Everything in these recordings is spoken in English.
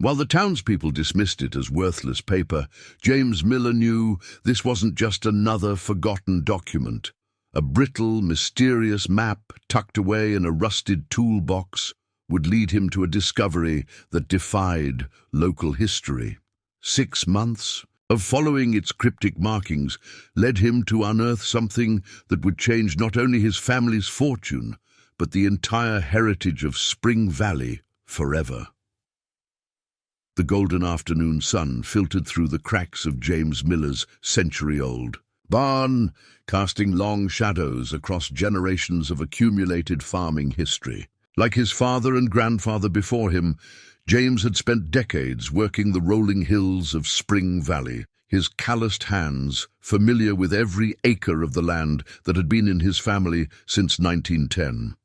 While the townspeople dismissed it as worthless paper, James Miller knew this wasn't just another forgotten document. A brittle, mysterious map tucked away in a rusted toolbox would lead him to a discovery that defied local history. 6 months of following its cryptic markings led him to unearth something that would change not only his family's fortune, but the entire heritage of Spring Valley forever. The golden afternoon sun filtered through the cracks of James Miller's century-old barn, casting long shadows across generations of accumulated farming history. Like his father and grandfather before him, James had spent decades working the rolling hills of Spring Valley, his calloused hands familiar with every acre of the land that had been in his family since 1910.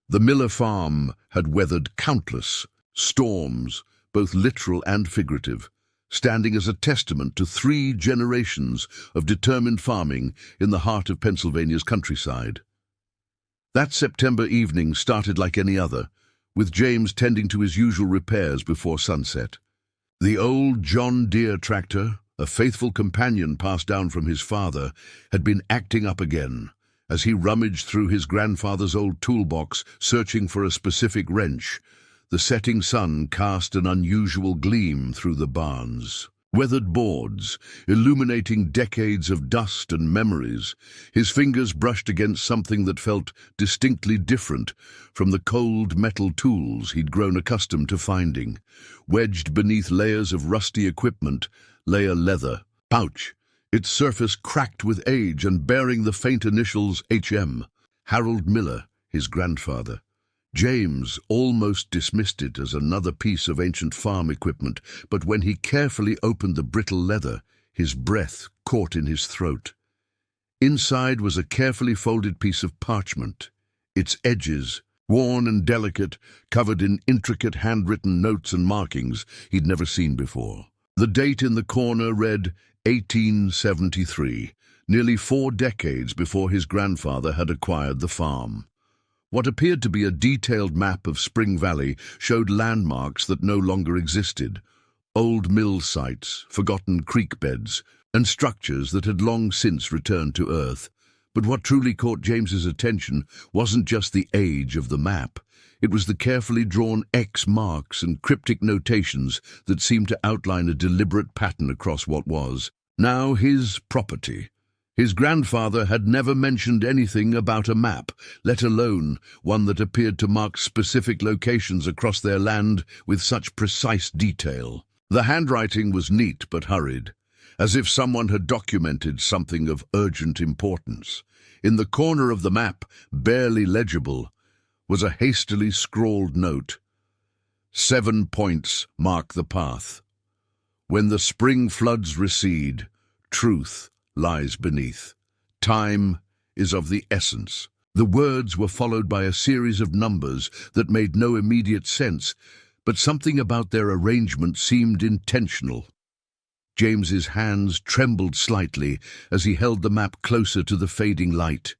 The Miller farm had weathered countless storms, both literal and figurative, standing as a testament to 3 generations of determined farming in the heart of Pennsylvania's countryside. That September evening started like any other, with James tending to his usual repairs before sunset. The old John Deere tractor, a faithful companion passed down from his father, had been acting up again as he rummaged through his grandfather's old toolbox, searching for a specific wrench. The setting sun cast an unusual gleam through the barn's weathered boards, illuminating decades of dust and memories. His fingers brushed against something that felt distinctly different from the cold metal tools he'd grown accustomed to finding. Wedged beneath layers of rusty equipment lay a leather pouch, its surface cracked with age and bearing the faint initials HM. Harold Miller, his grandfather. James almost dismissed it as another piece of ancient farm equipment, but when he carefully opened the brittle leather, his breath caught in his throat. Inside was a carefully folded piece of parchment, its edges, worn and delicate, covered in intricate handwritten notes and markings he'd never seen before. The date in the corner read 1873, nearly 4 decades before his grandfather had acquired the farm. What appeared to be a detailed map of Spring Valley showed landmarks that no longer existed, old mill sites, forgotten creek beds, and structures that had long since returned to Earth. But what truly caught James's attention wasn't just the age of the map. It was the carefully drawn X marks and cryptic notations that seemed to outline a deliberate pattern across what was now his property. His grandfather had never mentioned anything about a map, let alone one that appeared to mark specific locations across their land with such precise detail. The handwriting was neat but hurried, as if someone had documented something of urgent importance. In the corner of the map, barely legible, was a hastily scrawled note. 7 points mark the path. When the spring floods recede, truth lies beneath. Time is of the essence. The words were followed by a series of numbers that made no immediate sense, but something about their arrangement seemed intentional. James's hands trembled slightly as he held the map closer to the fading light.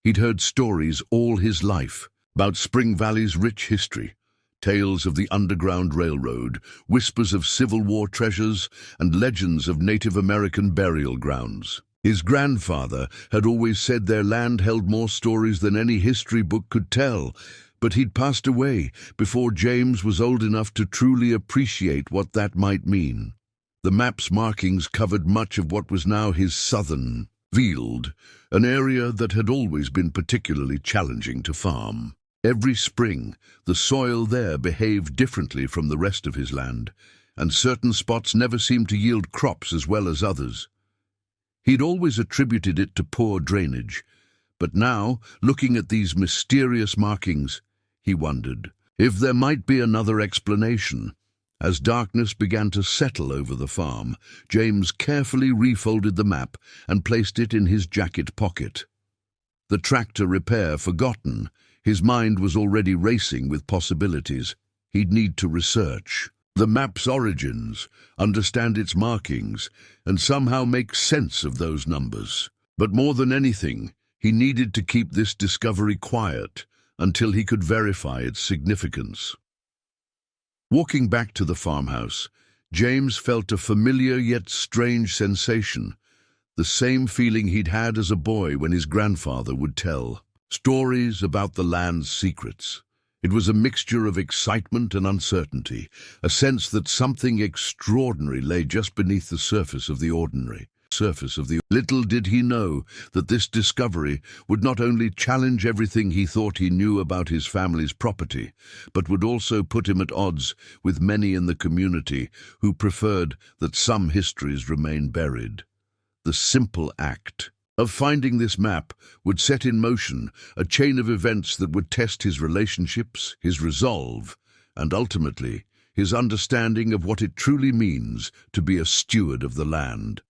He'd heard stories all his life about Spring Valley's rich history, tales of the Underground Railroad, whispers of Civil War treasures, and legends of Native American burial grounds. His grandfather had always said their land held more stories than any history book could tell, but he'd passed away before James was old enough to truly appreciate what that might mean. The map's markings covered much of what was now his southern field, an area that had always been particularly challenging to farm. Every spring, the soil there behaved differently from the rest of his land, and certain spots never seemed to yield crops as well as others. He'd always attributed it to poor drainage, but now, looking at these mysterious markings, he wondered if there might be another explanation. As darkness began to settle over the farm, James carefully refolded the map and placed it in his jacket pocket. The tractor repair forgotten, his mind was already racing with possibilities. He'd need to research the map's origins, understand its markings, and somehow make sense of those numbers. But more than anything, he needed to keep this discovery quiet until he could verify its significance. Walking back to the farmhouse, James felt a familiar yet strange sensation, the same feeling he'd had as a boy when his grandfather would tell stories about the land's secrets. It was a mixture of excitement and uncertainty, a sense that something extraordinary lay just beneath the surface of the ordinary. Little did he know that this discovery would not only challenge everything he thought he knew about his family's property, but would also put him at odds with many in the community who preferred that some histories remain buried. The simple act of finding this map would set in motion a chain of events that would test his relationships, his resolve, and ultimately his understanding of what it truly means to be a steward of the land.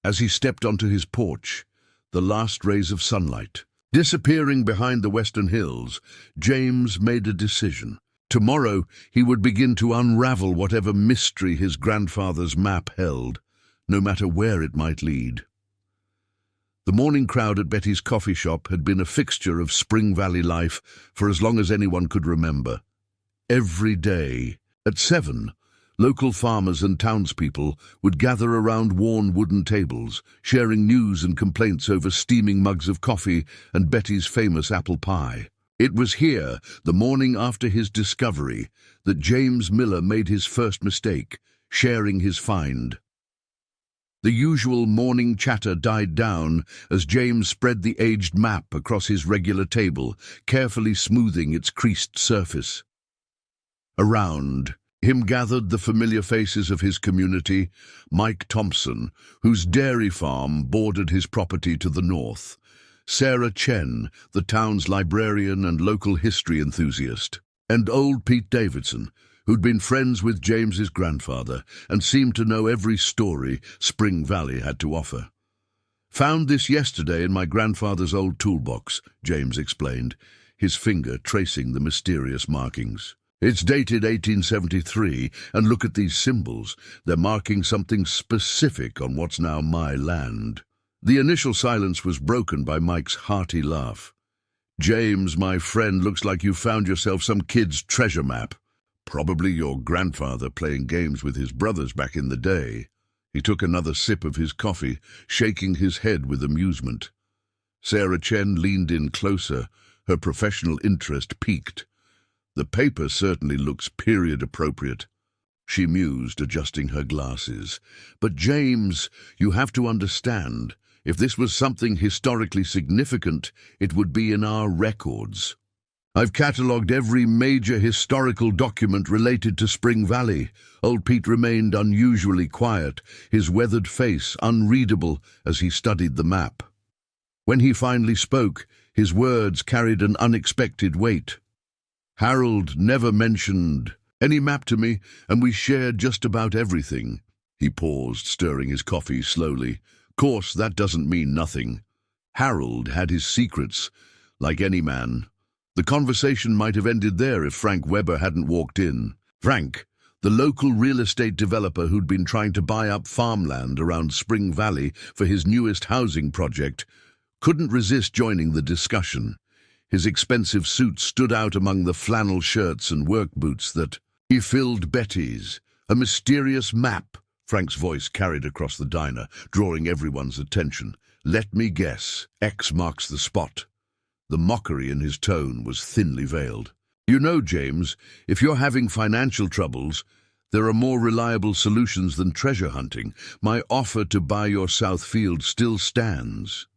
As he stepped onto his porch, the last rays of sunlight disappearing behind the western hills, James made a decision. Tomorrow he would begin to unravel whatever mystery his grandfather's map held, no matter where it might lead. The morning crowd at Betty's coffee shop had been a fixture of Spring Valley life for as long as anyone could remember. Every day, at 7, local farmers and townspeople would gather around worn wooden tables, sharing news and complaints over steaming mugs of coffee and Betty's famous apple pie. It was here, the morning after his discovery, that James Miller made his first mistake, sharing his find. The usual morning chatter died down as James spread the aged map across his regular table, carefully smoothing its creased surface. Around him gathered the familiar faces of his community: Mike Thompson, whose dairy farm bordered his property to the north; Sarah Chen, the town's librarian and local history enthusiast; and old Pete Davidson, who'd been friends with James's grandfather and seemed to know every story Spring Valley had to offer. "Found this yesterday in my grandfather's old toolbox," James explained, his finger tracing the mysterious markings. "It's dated 1873, and look at these symbols. They're marking something specific on what's now my land." The initial silence was broken by Mike's hearty laugh. "James, my friend, looks like you found yourself some kid's treasure map. Probably your grandfather playing games with his brothers back in the day." He took another sip of his coffee, shaking his head with amusement. Sarah Chen leaned in closer, her professional interest piqued. "The paper certainly looks period-appropriate," she mused, adjusting her glasses. "But James, you have to understand, if this was something historically significant, it would be in our records. I've catalogued every major historical document related to Spring Valley." Old Pete remained unusually quiet, his weathered face unreadable as he studied the map. When he finally spoke, his words carried an unexpected weight. "Harold never mentioned any map to me, and we shared just about everything." He paused, stirring his coffee slowly. "Course, that doesn't mean nothing. Harold had his secrets, like any man. The conversation might have ended there if Frank Weber hadn't walked in. Frank, the local real estate developer who'd been trying to buy up farmland around Spring Valley for his newest housing project, couldn't resist joining the discussion. His expensive suit stood out among the flannel shirts and work boots that he filled Betty's. "A mysterious map," Frank's voice carried across the diner, drawing everyone's attention. "Let me guess, X marks the spot." The mockery in his tone was thinly veiled. "You know, James, if you're having financial troubles, there are more reliable solutions than treasure hunting. My offer to buy your south field still stands."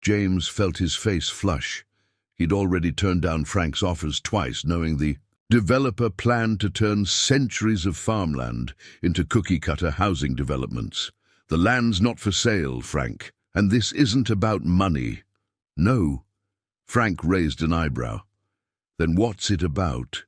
James felt his face flush. He'd already turned down Frank's offers twice, knowing the developer planned to turn centuries of farmland into cookie-cutter housing developments. "The land's not for sale, Frank, and this isn't about money." "No." Frank raised an eyebrow. "Then what's it about?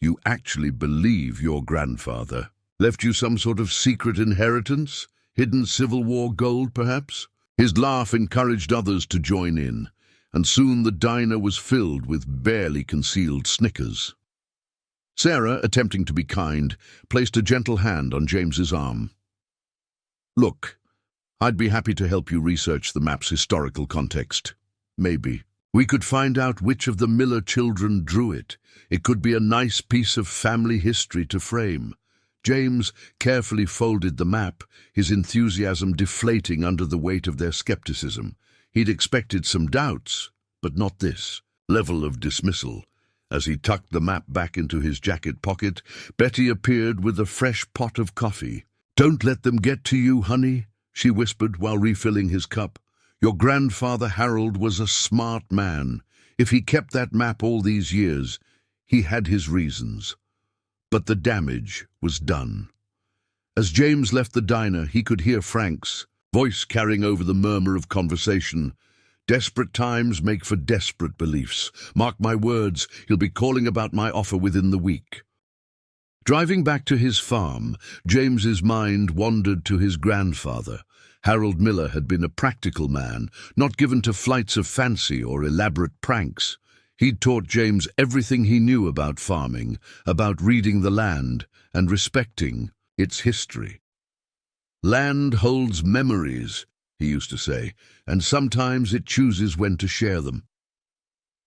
You actually believe your grandfather left you some sort of secret inheritance? Hidden Civil War gold, perhaps?" His laugh encouraged others to join in, and soon the diner was filled with barely concealed snickers. Sarah, attempting to be kind, placed a gentle hand on James's arm. "Look, I'd be happy to help you research the map's historical context. Maybe. We could find out which of the Miller children drew it. It could be a nice piece of family history to frame. James carefully folded the map, his enthusiasm deflating under the weight of their skepticism. He'd expected some doubts, but not this level of dismissal. As he tucked the map back into his jacket pocket, Betty appeared with a fresh pot of coffee. "Don't let them get to you, honey," she whispered while refilling his cup. "Your grandfather Harold was a smart man. If he kept that map all these years, he had his reasons." But the damage was done. As James left the diner, he could hear Frank's voice carrying over the murmur of conversation. "Desperate times make for desperate beliefs. Mark my words, he'll be calling about my offer within the week." Driving back to his farm, James's mind wandered to his grandfather. Harold Miller had been a practical man, not given to flights of fancy or elaborate pranks. He'd taught James everything he knew about farming, about reading the land and respecting its history. "Land holds memories," he used to say, "and sometimes it chooses when to share them."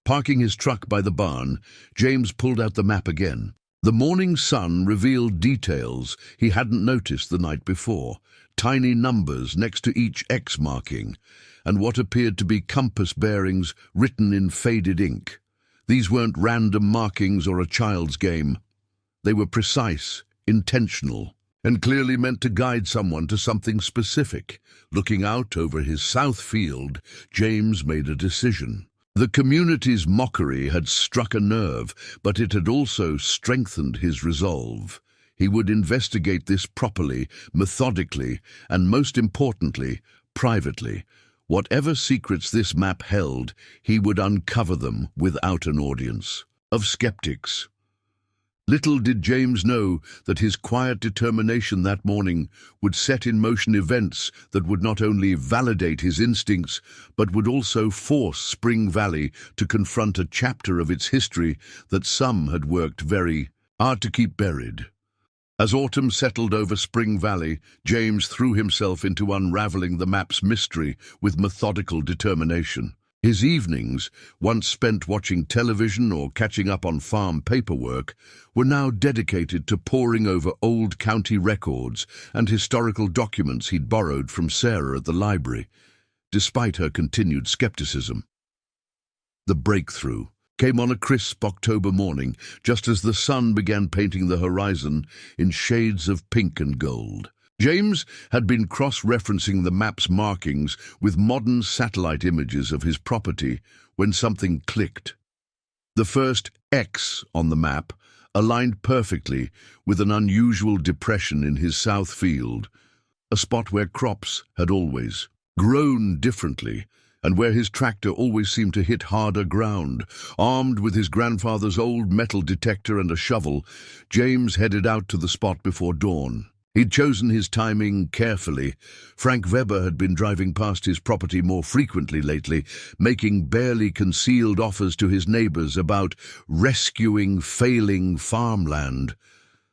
Parking his truck by the barn, James pulled out the map again. The morning sun revealed details he hadn't noticed the night before, tiny numbers next to each X marking, and what appeared to be compass bearings written in faded ink. These weren't random markings or a child's game. They were precise, intentional, and clearly meant to guide someone to something specific. Looking out over his south field, James made a decision. The community's mockery had struck a nerve, but it had also strengthened his resolve. He would investigate this properly, methodically, and most importantly, privately. Whatever secrets this map held, he would uncover them without an audience of skeptics. Little did James know that his quiet determination that morning would set in motion events that would not only validate his instincts, but would also force Spring Valley to confront a chapter of its history that some had worked very hard to keep buried. As autumn settled over Spring Valley, James threw himself into unraveling the map's mystery with methodical determination. His evenings, once spent watching television or catching up on farm paperwork, were now dedicated to poring over old county records and historical documents he'd borrowed from Sarah at the library, despite her continued skepticism. The breakthrough came on a crisp October morning, just as the sun began painting the horizon in shades of pink and gold. James had been cross-referencing the map's markings with modern satellite images of his property when something clicked. The first X on the map aligned perfectly with an unusual depression in his south field, a spot where crops had always grown differently, and where his tractor always seemed to hit harder ground. Armed with his grandfather's old metal detector and a shovel, James headed out to the spot before dawn. He'd chosen his timing carefully. Frank Weber had been driving past his property more frequently lately, making barely concealed offers to his neighbors about rescuing failing farmland.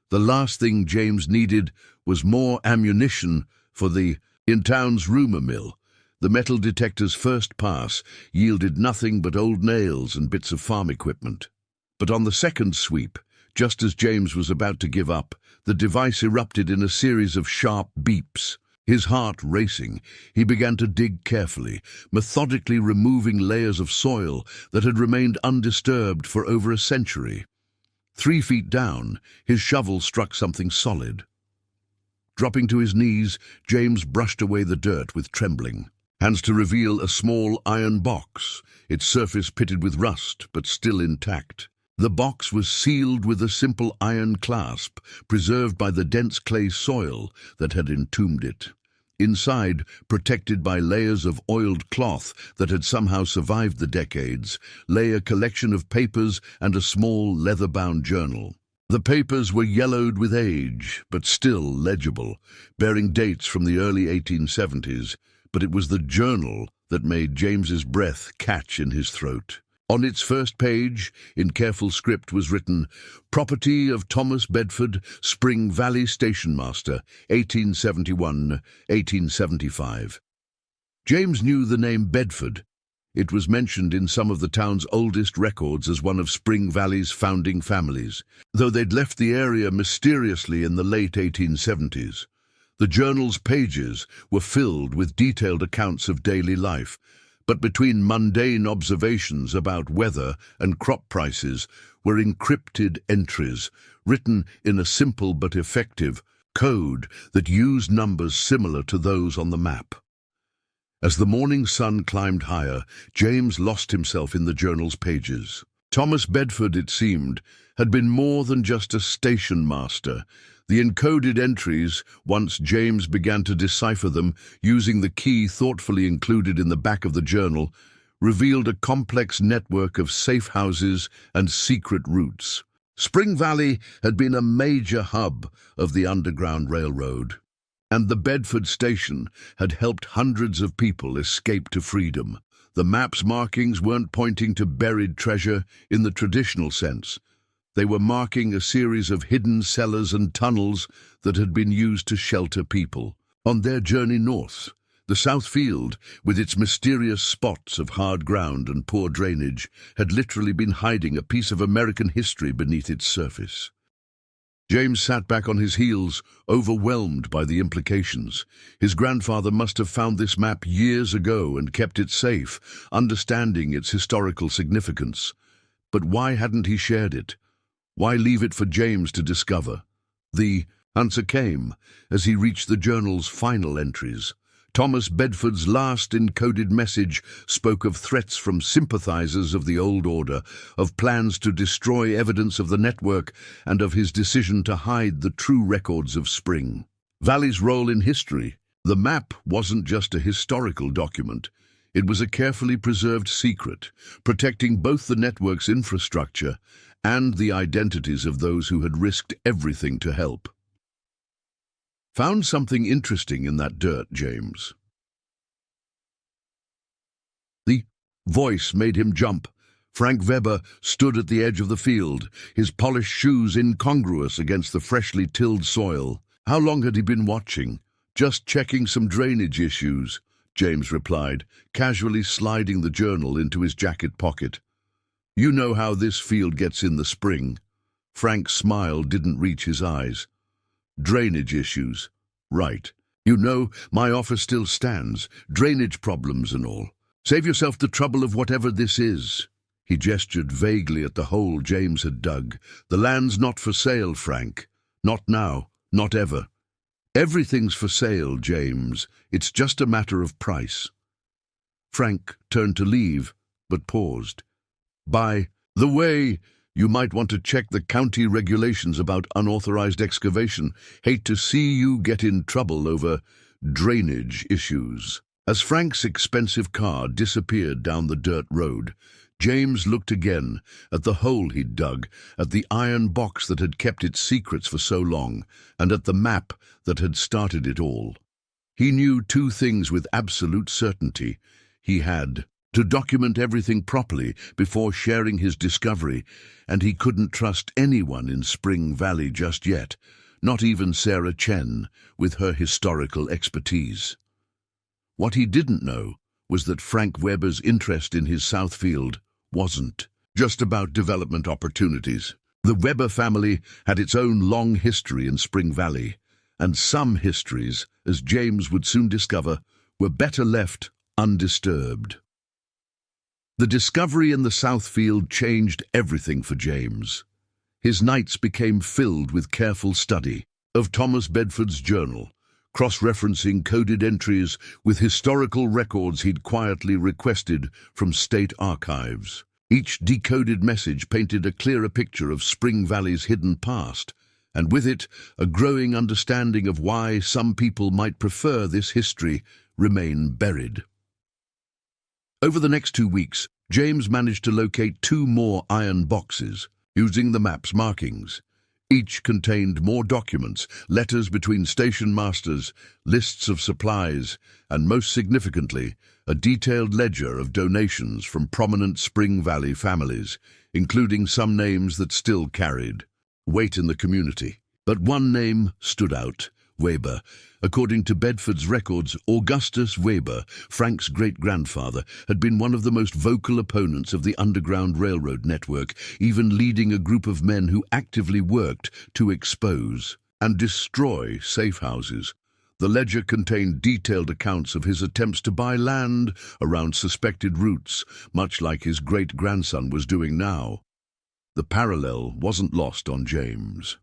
The last thing James needed was more ammunition for the in-town's rumor mill. The metal detector's first pass yielded nothing but old nails and bits of farm equipment. But on the second sweep, just as James was about to give up, the device erupted in a series of sharp beeps. His heart racing, he began to dig carefully, methodically removing layers of soil that had remained undisturbed for over a century. 3 feet down, his shovel struck something solid. Dropping to his knees, James brushed away the dirt with trembling, hands to reveal a small iron box, its surface pitted with rust, but still intact. The box was sealed with a simple iron clasp, preserved by the dense clay soil that had entombed it. Inside, protected by layers of oiled cloth that had somehow survived the decades, lay a collection of papers and a small leather-bound journal. The papers were yellowed with age, but still legible, bearing dates from the early 1870s, but it was the journal that made James's breath catch in his throat. On its first page, in careful script, was written, "Property of Thomas Bedford, Spring Valley Station Master, 1871-1875. James knew the name Bedford. It was mentioned in some of the town's oldest records as one of Spring Valley's founding families, though they'd left the area mysteriously in the late 1870s. The journal's pages were filled with detailed accounts of daily life, but between mundane observations about weather and crop prices were encrypted entries, written in a simple but effective code that used numbers similar to those on the map. As the morning sun climbed higher, James lost himself in the journal's pages. Thomas Bedford, it seemed, had been more than just a station master. The encoded entries, once James began to decipher them using the key thoughtfully included in the back of the journal, revealed a complex network of safe houses and secret routes. Spring Valley had been a major hub of the Underground Railroad, and the Bedford station had helped hundreds of people escape to freedom. The map's markings weren't pointing to buried treasure in the traditional sense. They were marking a series of hidden cellars and tunnels that had been used to shelter people. On their journey north, the South Field, with its mysterious spots of hard ground and poor drainage, had literally been hiding a piece of American history beneath its surface. James sat back on his heels, overwhelmed by the implications. His grandfather must have found this map years ago and kept it safe, understanding its historical significance. But why hadn't he shared it? Why leave it for James to discover? The answer came as he reached the journal's final entries. Thomas Bedford's last encoded message spoke of threats from sympathizers of the old order, of plans to destroy evidence of the network, and of his decision to hide the true records of Spring Valley's role in history. The map wasn't just a historical document. It was a carefully preserved secret, protecting both the network's infrastructure and the identities of those who had risked everything to help. Found something interesting in that dirt, James? The voice made him jump. Frank Weber stood at the edge of the field, his polished shoes incongruous against the freshly tilled soil. How long had he been watching? Just checking some drainage issues, James replied, casually sliding the journal into his jacket pocket. You know how this field gets in the spring. Frank's smile didn't reach his eyes. Drainage issues. Right. You know, my offer still stands. Drainage problems and all. Save yourself the trouble of whatever this is. He gestured vaguely at the hole James had dug. The land's not for sale, Frank. Not now. Not ever. Everything's for sale, James. It's just a matter of price. Frank turned to leave, but paused. By the way, you might want to check the county regulations about unauthorized excavation. Hate to see you get in trouble over drainage issues. As Frank's expensive car disappeared down the dirt road, James looked again at the hole he'd dug, at the iron box that had kept its secrets for so long, and at the map that had started it all. He knew two things with absolute certainty. He had to document everything properly before sharing his discovery, and he couldn't trust anyone in Spring Valley just yet, not even Sarah Chen, with her historical expertise. What he didn't know was that Frank Weber's interest in his South Field wasn't just about development opportunities. The Weber family had its own long history in Spring Valley, and some histories, as James would soon discover, were better left undisturbed. The discovery in the South Field changed everything for James. His nights became filled with careful study of Thomas Bedford's journal, cross-referencing coded entries with historical records he'd quietly requested from state archives. Each decoded message painted a clearer picture of Spring Valley's hidden past, and with it, a growing understanding of why some people might prefer this history remain buried. Over the next 2 weeks, James managed to locate 2 more iron boxes, using the map's markings. Each contained more documents, letters between station masters, lists of supplies, and most significantly, a detailed ledger of donations from prominent Spring Valley families, including some names that still carried weight in the community. But one name stood out, Weber. According to Bedford's records, Augustus Weber, Frank's great-grandfather, had been one of the most vocal opponents of the Underground Railroad network, even leading a group of men who actively worked to expose and destroy safe houses. The ledger contained detailed accounts of his attempts to buy land around suspected routes, much like his great-grandson was doing now. The parallel wasn't lost on James.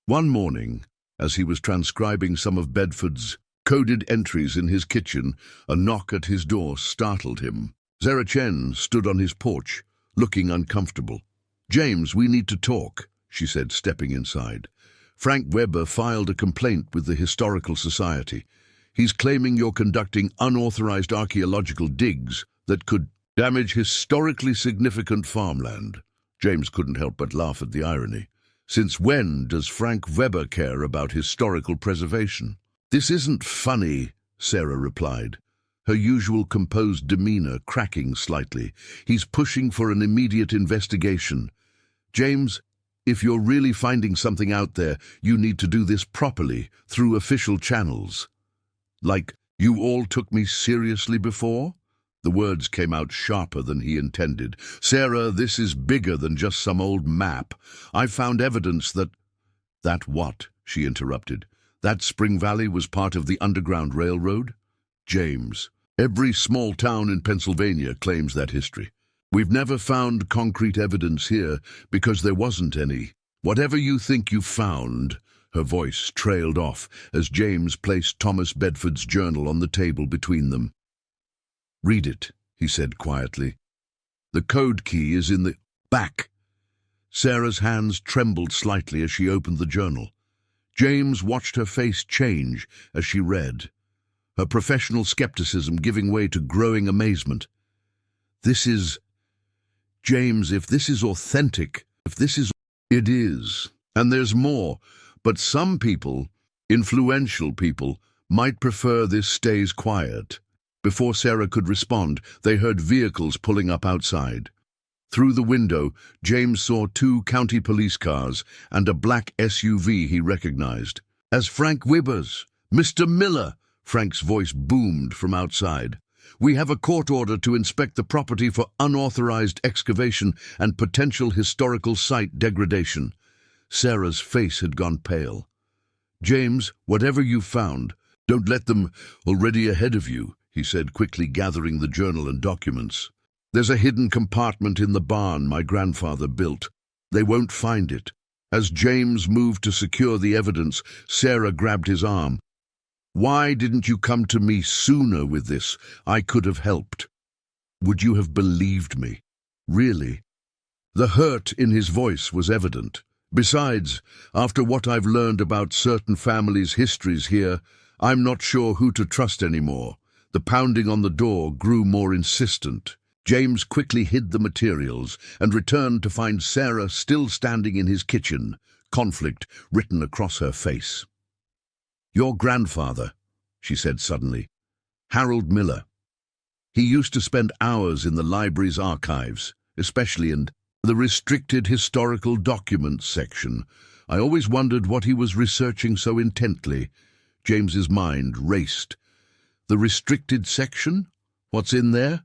One morning, as he was transcribing some of Bedford's coded entries in his kitchen, a knock at his door startled him. Zara Chen stood on his porch, looking uncomfortable. "James, we need to talk," she said, stepping inside. "Frank Weber filed a complaint with the Historical Society. He's claiming you're conducting unauthorized archaeological digs that could damage historically significant farmland." James couldn't help but laugh at the irony. Since when does Frank Weber care about historical preservation? "This isn't funny," Sarah replied, her usual composed demeanor cracking slightly. "He's pushing for an immediate investigation. James, if you're really finding something out there, you need to do this properly, through official channels." "Like, you all took me seriously before?" The words came out sharper than he intended. "Sarah, this is bigger than just some old map. I've found evidence that—" "That what?" she interrupted. "That Spring Valley was part of the Underground Railroad?" "James, every small town in Pennsylvania claims that history. We've never found concrete evidence here because there wasn't any. Whatever you think you found—" Her voice trailed off as James placed Thomas Bedford's journal on the table between them. "Read it," he said quietly. "The code key is in the back." Sarah's hands trembled slightly as she opened the journal. James watched her face change as she read, her professional skepticism giving way to growing amazement. "This is... James, if this is authentic, if this is..." "It is. And there's more. But some people, influential people, might prefer this stays quiet." Before Sarah could respond, they heard vehicles pulling up outside. Through the window, James saw 2 county police cars and a black SUV he recognized. "As Frank Weber's. Mr. Miller!" Frank's voice boomed from outside. "We have a court order to inspect the property for unauthorized excavation and potential historical site degradation." Sarah's face had gone pale. "James, whatever you found, don't let them already ahead of you," he said, quickly gathering the journal and documents. "There's a hidden compartment in the barn my grandfather built. They won't find it." As James moved to secure the evidence, Sarah grabbed his arm. "Why didn't you come to me sooner with this? I could have helped. Would you have believed me? Really?" The hurt in his voice was evident. "Besides, after what I've learned about certain families' histories here, I'm not sure who to trust anymore." The pounding on the door grew more insistent. James quickly hid the materials and returned to find Sarah still standing in his kitchen, conflict written across her face. "Your grandfather," she said suddenly. "Harold Miller. He used to spend hours in the library's archives, especially in the restricted historical documents section. I always wondered what he was researching so intently." James's mind raced. "The restricted section? What's in there?"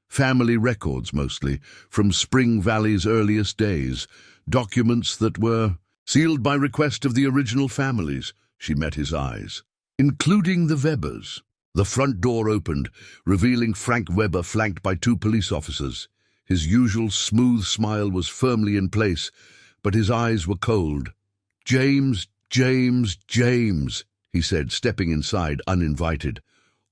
"Family records, mostly, from Spring Valley's earliest days. Documents that were sealed by request of the original families." She met his eyes. "Including the Webers." The front door opened, revealing Frank Weber flanked by 2 police officers. His usual smooth smile was firmly in place, but his eyes were cold. "James, James, James," he said, stepping inside uninvited.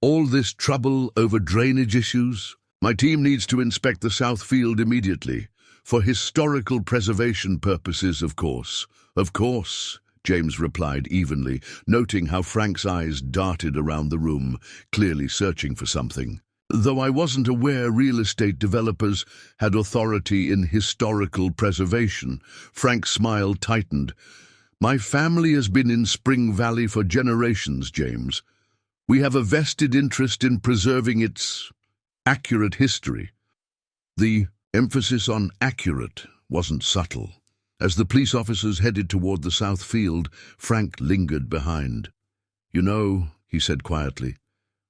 "All this trouble over drainage issues? My team needs to inspect the south field immediately. For historical preservation purposes, of course." "Of course," James replied evenly, noting how Frank's eyes darted around the room, clearly searching for something. "Though I wasn't aware real estate developers had authority in historical preservation." Frank's smile tightened. "My family has been in Spring Valley for generations, James. We have a vested interest in preserving its accurate history." The emphasis on accurate wasn't subtle. As the police officers headed toward the south field, Frank lingered behind. "You know," he said quietly,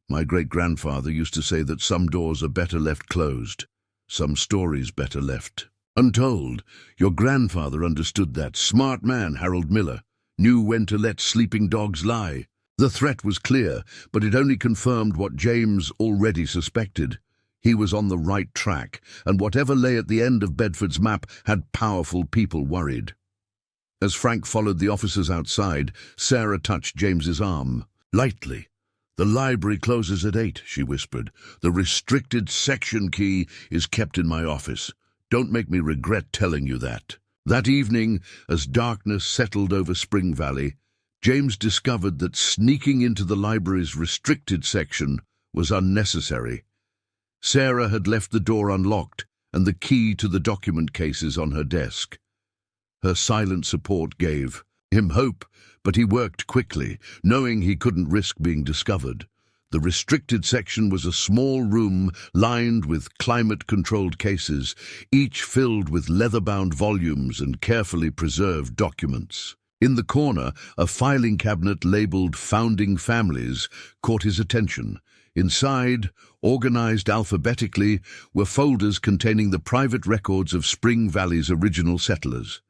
"my great-grandfather used to say that some doors are better left closed, some stories better left untold. Your grandfather understood that. Smart man, Harold Miller. Knew when to let sleeping dogs lie." The threat was clear, but it only confirmed what James already suspected. He was on the right track, and whatever lay at the end of Bedford's map had powerful people worried. As Frank followed the officers outside, Sarah touched James's arm. Lightly. "The library closes at 8, she whispered. "The restricted section key is kept in my office. Don't make me regret telling you that." That evening, as darkness settled over Spring Valley, James discovered that sneaking into the library's restricted section was unnecessary. Sarah had left the door unlocked and the key to the document cases on her desk. Her silent support gave him hope, but he worked quickly, knowing he couldn't risk being discovered. The restricted section was a small room lined with climate-controlled cases, each filled with leather-bound volumes and carefully preserved documents. In the corner, a filing cabinet labeled Founding Families caught his attention. Inside, organized alphabetically, were folders containing the private records of Spring Valley's original settlers.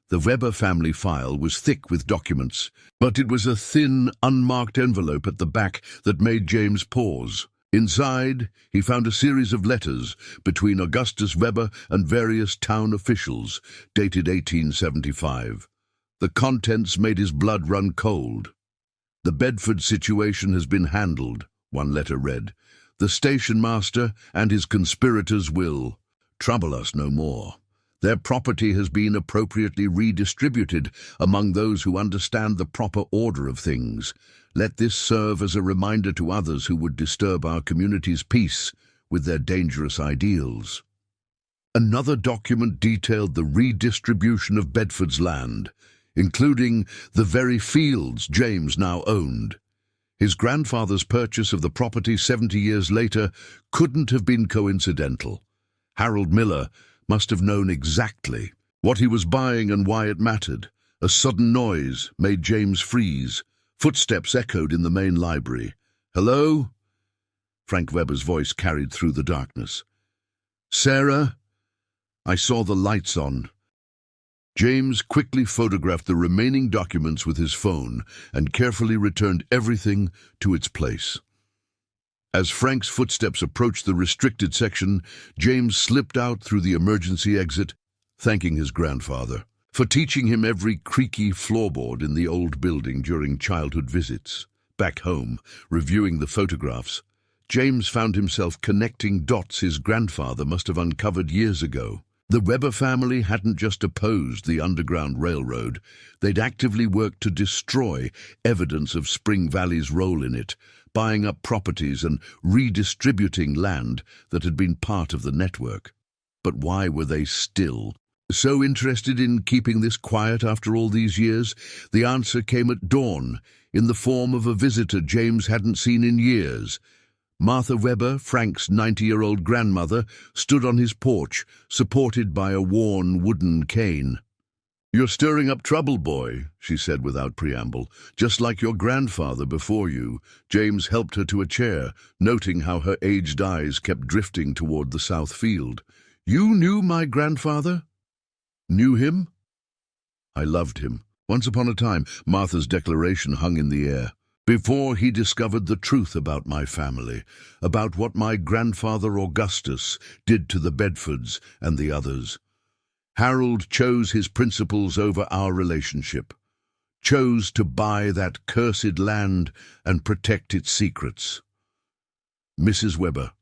The Weber family file was thick with documents, but it was a thin, unmarked envelope at the back that made James pause. Inside, he found a series of letters between Augustus Weber and various town officials, dated 1875. The contents made his blood run cold. "The Bedford situation has been handled," one letter read. "The station master and his conspirators will trouble us no more. Their property has been appropriately redistributed among those who understand the proper order of things. Let this serve as a reminder to others who would disturb our community's peace with their dangerous ideals." Another document detailed the redistribution of Bedford's land, including the very fields James now owned. His grandfather's purchase of the property 70 years later couldn't have been coincidental. Harold Miller must have known exactly what he was buying and why it mattered. A sudden noise made James freeze. Footsteps echoed in the main library. "Hello?" Frank Weber's voice carried through the darkness. "Sarah?" "I saw the lights on." James quickly photographed the remaining documents with his phone and carefully returned everything to its place. As Frank's footsteps approached the restricted section, James slipped out through the emergency exit, thanking his grandfather for teaching him every creaky floorboard in the old building during childhood visits. Back home, reviewing the photographs, James found himself connecting dots his grandfather must have uncovered years ago. The Weber family hadn't just opposed the Underground Railroad, they'd actively worked to destroy evidence of Spring Valley's role in it, buying up properties and redistributing land that had been part of the network. But why were they still so interested in keeping this quiet after all these years? The answer came at dawn, in the form of a visitor James hadn't seen in years. Martha Weber, Frank's 90-year-old grandmother, stood on his porch, supported by a worn wooden cane. "You're stirring up trouble, boy," she said without preamble. "Just like your grandfather before you." James helped her to a chair, noting how her aged eyes kept drifting toward the south field. "You knew my grandfather?" "Knew him?" "I loved him. Once upon a time," Martha's declaration hung in the air, "before he discovered the truth about my family, about what my grandfather Augustus did to the Bedfords and the others. Harold chose his principles over our relationship, chose to buy that cursed land and protect its secrets." "Mrs. Weber."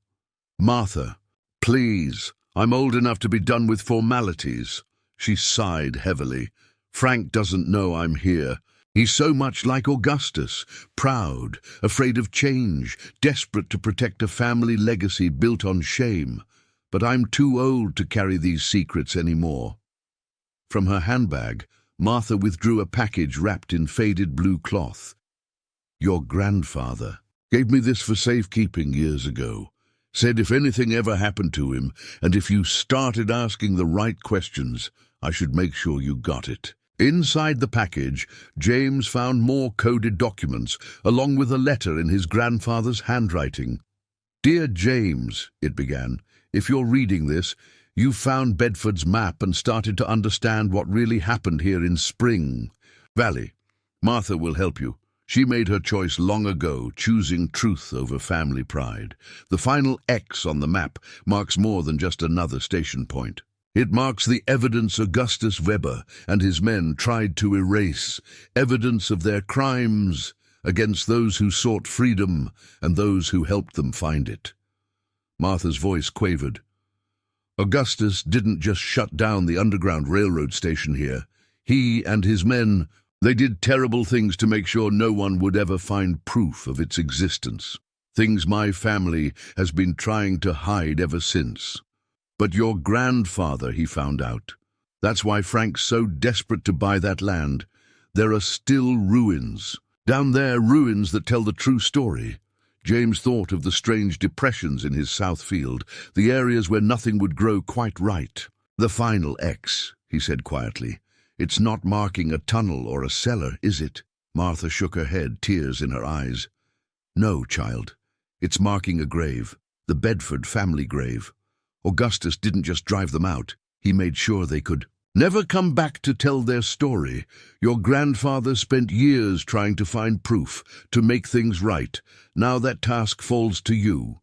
"Martha, please, I'm old enough to be done with formalities." She sighed heavily. "Frank doesn't know I'm here. He's so much like Augustus, proud, afraid of change, desperate to protect a family legacy built on shame. But I'm too old to carry these secrets anymore." From her handbag, Martha withdrew a package wrapped in faded blue cloth. "Your grandfather gave me this for safekeeping years ago. Said if anything ever happened to him, and if you started asking the right questions, I should make sure you got it." Inside the package, James found more coded documents, along with a letter in his grandfather's handwriting. "Dear James," it began, "if you're reading this, you've found Bedford's map and started to understand what really happened here in Spring Valley. Martha will help you. She made her choice long ago, choosing truth over family pride. The final X on the map marks more than just another station point. It marks the evidence Augustus Weber and his men tried to erase, evidence of their crimes against those who sought freedom and those who helped them find it." Martha's voice quavered. "Augustus didn't just shut down the Underground Railroad station here. He and his men, they did terrible things to make sure no one would ever find proof of its existence. Things my family has been trying to hide ever since. But your grandfather, he found out. That's why Frank's so desperate to buy that land. There are still ruins. Down there, ruins that tell the true story." James thought of the strange depressions in his south field, the areas where nothing would grow quite right. "The final X," he said quietly. "It's not marking a tunnel or a cellar, is it?" Martha shook her head, tears in her eyes. "No, child. It's marking a grave, the Bedford family grave. Augustus didn't just drive them out. He made sure they could never come back to tell their story. Your grandfather spent years trying to find proof, to make things right. Now that task falls to you."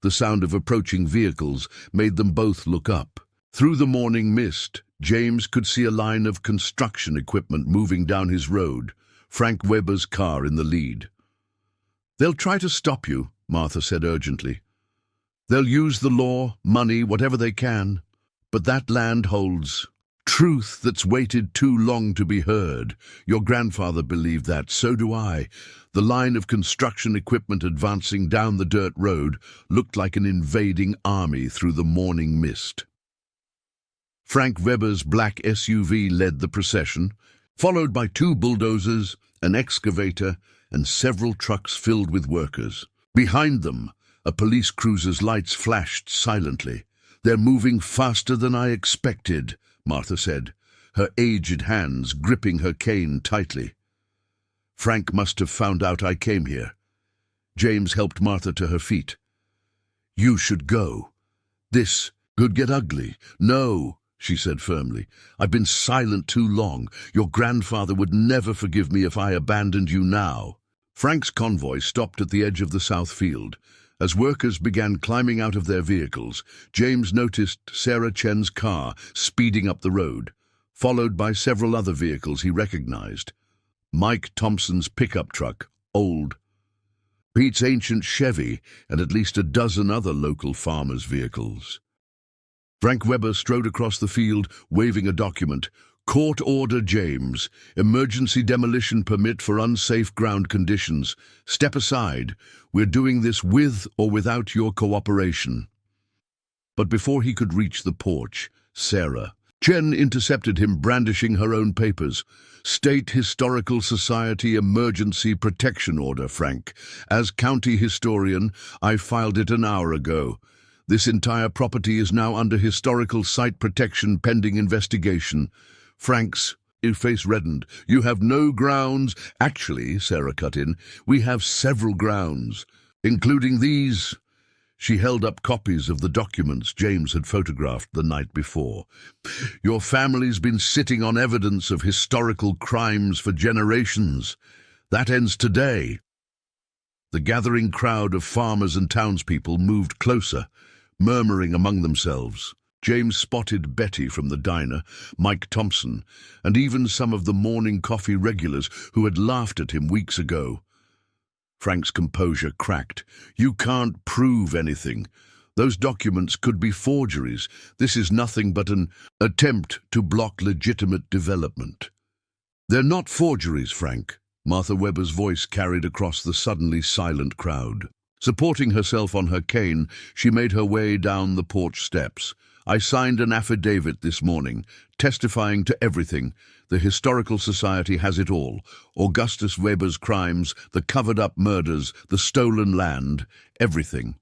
The sound of approaching vehicles made them both look up. Through the morning mist, James could see a line of construction equipment moving down his road, Frank Weber's car in the lead. "They'll try to stop you," Martha said urgently. "They'll use the law, money, whatever they can. But that land holds truth that's waited too long to be heard. Your grandfather believed that, so do I." The line of construction equipment advancing down the dirt road looked like an invading army through the morning mist. Frank Weber's black SUV led the procession, followed by 2 bulldozers, an excavator, and several trucks filled with workers. Behind them, a police cruiser's lights flashed silently. "They're moving faster than I expected," Martha said, her aged hands gripping her cane tightly. "Frank must have found out I came here." James helped Martha to her feet. "You should go. This could get ugly." "No," she said firmly. "I've been silent too long. Your grandfather would never forgive me if I abandoned you now." Frank's convoy stopped at the edge of the south field. As workers began climbing out of their vehicles, James noticed Sarah Chen's car speeding up the road, followed by several other vehicles he recognized. Mike Thompson's pickup truck, old, Pete's ancient Chevy, and at least a dozen other local farmers' vehicles. Frank Weber strode across the field, waving a document. "Court order, James. Emergency demolition permit for unsafe ground conditions. Step aside. We're doing this with or without your cooperation." But before he could reach the porch, Sarah Chen intercepted him, brandishing her own papers. "State Historical Society Emergency Protection Order, Frank. As county historian, I filed it an hour ago. This entire property is now under historical site protection pending investigation." Frank's face reddened. "You have no grounds." "Actually," Sarah cut in, "we have several grounds, including these." She held up copies of the documents James had photographed the night before. "Your family's been sitting on evidence of historical crimes for generations. That ends today." The gathering crowd of farmers and townspeople moved closer, murmuring among themselves. James spotted Betty from the diner, Mike Thompson, and even some of the morning coffee regulars who had laughed at him weeks ago. Frank's composure cracked. "You can't prove anything. Those documents could be forgeries. This is nothing but an attempt to block legitimate development." "They're not forgeries, Frank." Martha Weber's voice carried across the suddenly silent crowd. Supporting herself on her cane, she made her way down the porch steps. "I signed an affidavit this morning, testifying to everything. The Historical Society has it all. Augustus Weber's crimes, the covered-up murders, the stolen land, everything."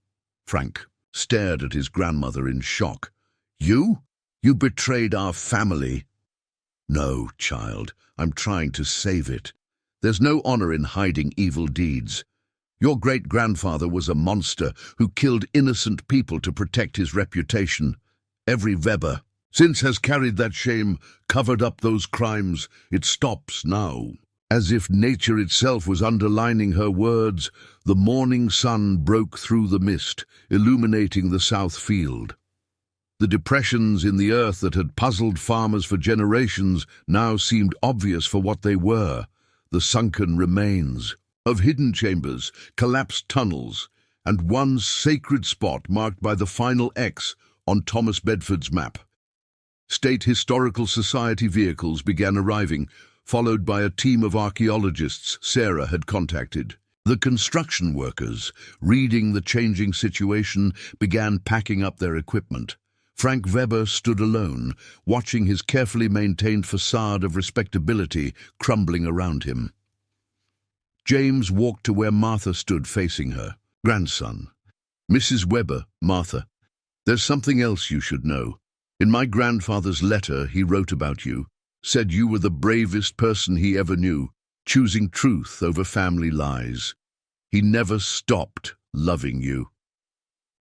Frank stared at his grandmother in shock. "You? You betrayed our family." No, child, I'm trying to save it. There's no honor in hiding evil deeds. Your great-grandfather was a monster who killed innocent people to protect his reputation. Every Weber since has carried that shame, covered up those crimes. It stops now. As if nature itself was underlining her words, the morning sun broke through the mist, illuminating the south field. The depressions in the earth that had puzzled farmers for generations now seemed obvious for what they were, the sunken remains of hidden chambers, collapsed tunnels, and one sacred spot marked by the final X on Thomas Bedford's map. State Historical Society vehicles began arriving, followed by a team of archaeologists Sarah had contacted. The construction workers, reading the changing situation, began packing up their equipment. Frank Weber stood alone, watching his carefully maintained facade of respectability crumbling around him. James walked to where Martha stood facing her. Grandson. Mrs. Weber, Martha, there's something else you should know. In my grandfather's letter he wrote about you, said you were the bravest person he ever knew, choosing truth over family lies. He never stopped loving you.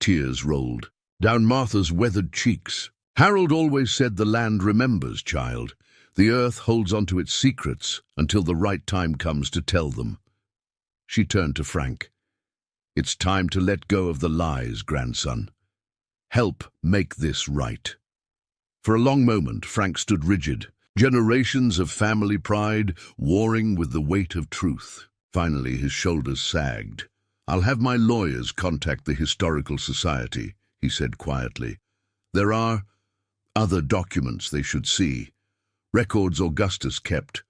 Tears rolled down Martha's weathered cheeks. Harold always said the land remembers, child. The earth holds onto its secrets until the right time comes to tell them. She turned to Frank. It's time to let go of the lies, grandson. Help make this right. For a long moment, Frank stood rigid, generations of family pride warring with the weight of truth. Finally, his shoulders sagged. I'll have my lawyers contact the Historical Society, he said quietly. There are other documents they should see, records Augustus kept.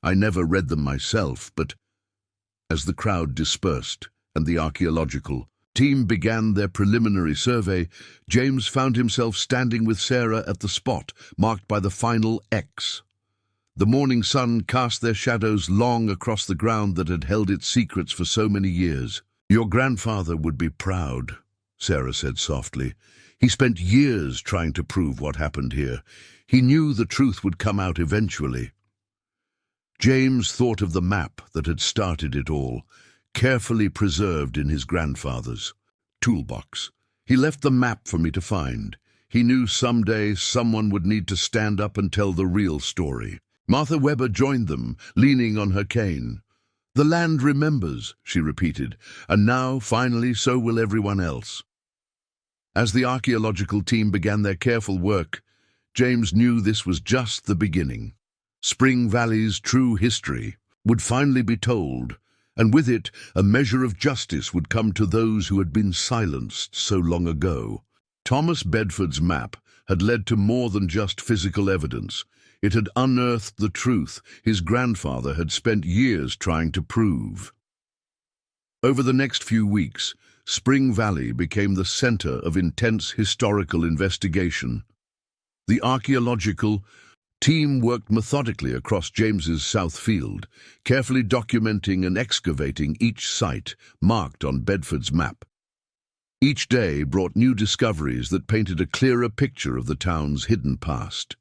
I never read them myself, but as the crowd dispersed and the archaeological team began their preliminary survey, James found himself standing with Sarah at the spot marked by the final X. The morning sun cast their shadows long across the ground that had held its secrets for so many years. Your grandfather would be proud, Sarah said softly. He spent years trying to prove what happened here. He knew the truth would come out eventually. James thought of the map that had started it all, carefully preserved in his grandfather's toolbox. He left the map for me to find. He knew someday someone would need to stand up and tell the real story. Martha Weber joined them, leaning on her cane. The land remembers, she repeated, and now, finally, so will everyone else. As the archaeological team began their careful work, James knew this was just the beginning. Spring Valley's true history would finally be told, and with it, a measure of justice would come to those who had been silenced so long ago. Thomas Bedford's map had led to more than just physical evidence. It had unearthed the truth his grandfather had spent years trying to prove. Over the next few weeks, Spring Valley became the center of intense historical investigation. The archaeological team worked methodically across James's south field, carefully documenting and excavating each site marked on Bedford's map. Each day brought new discoveries that painted a clearer picture of the town's hidden past.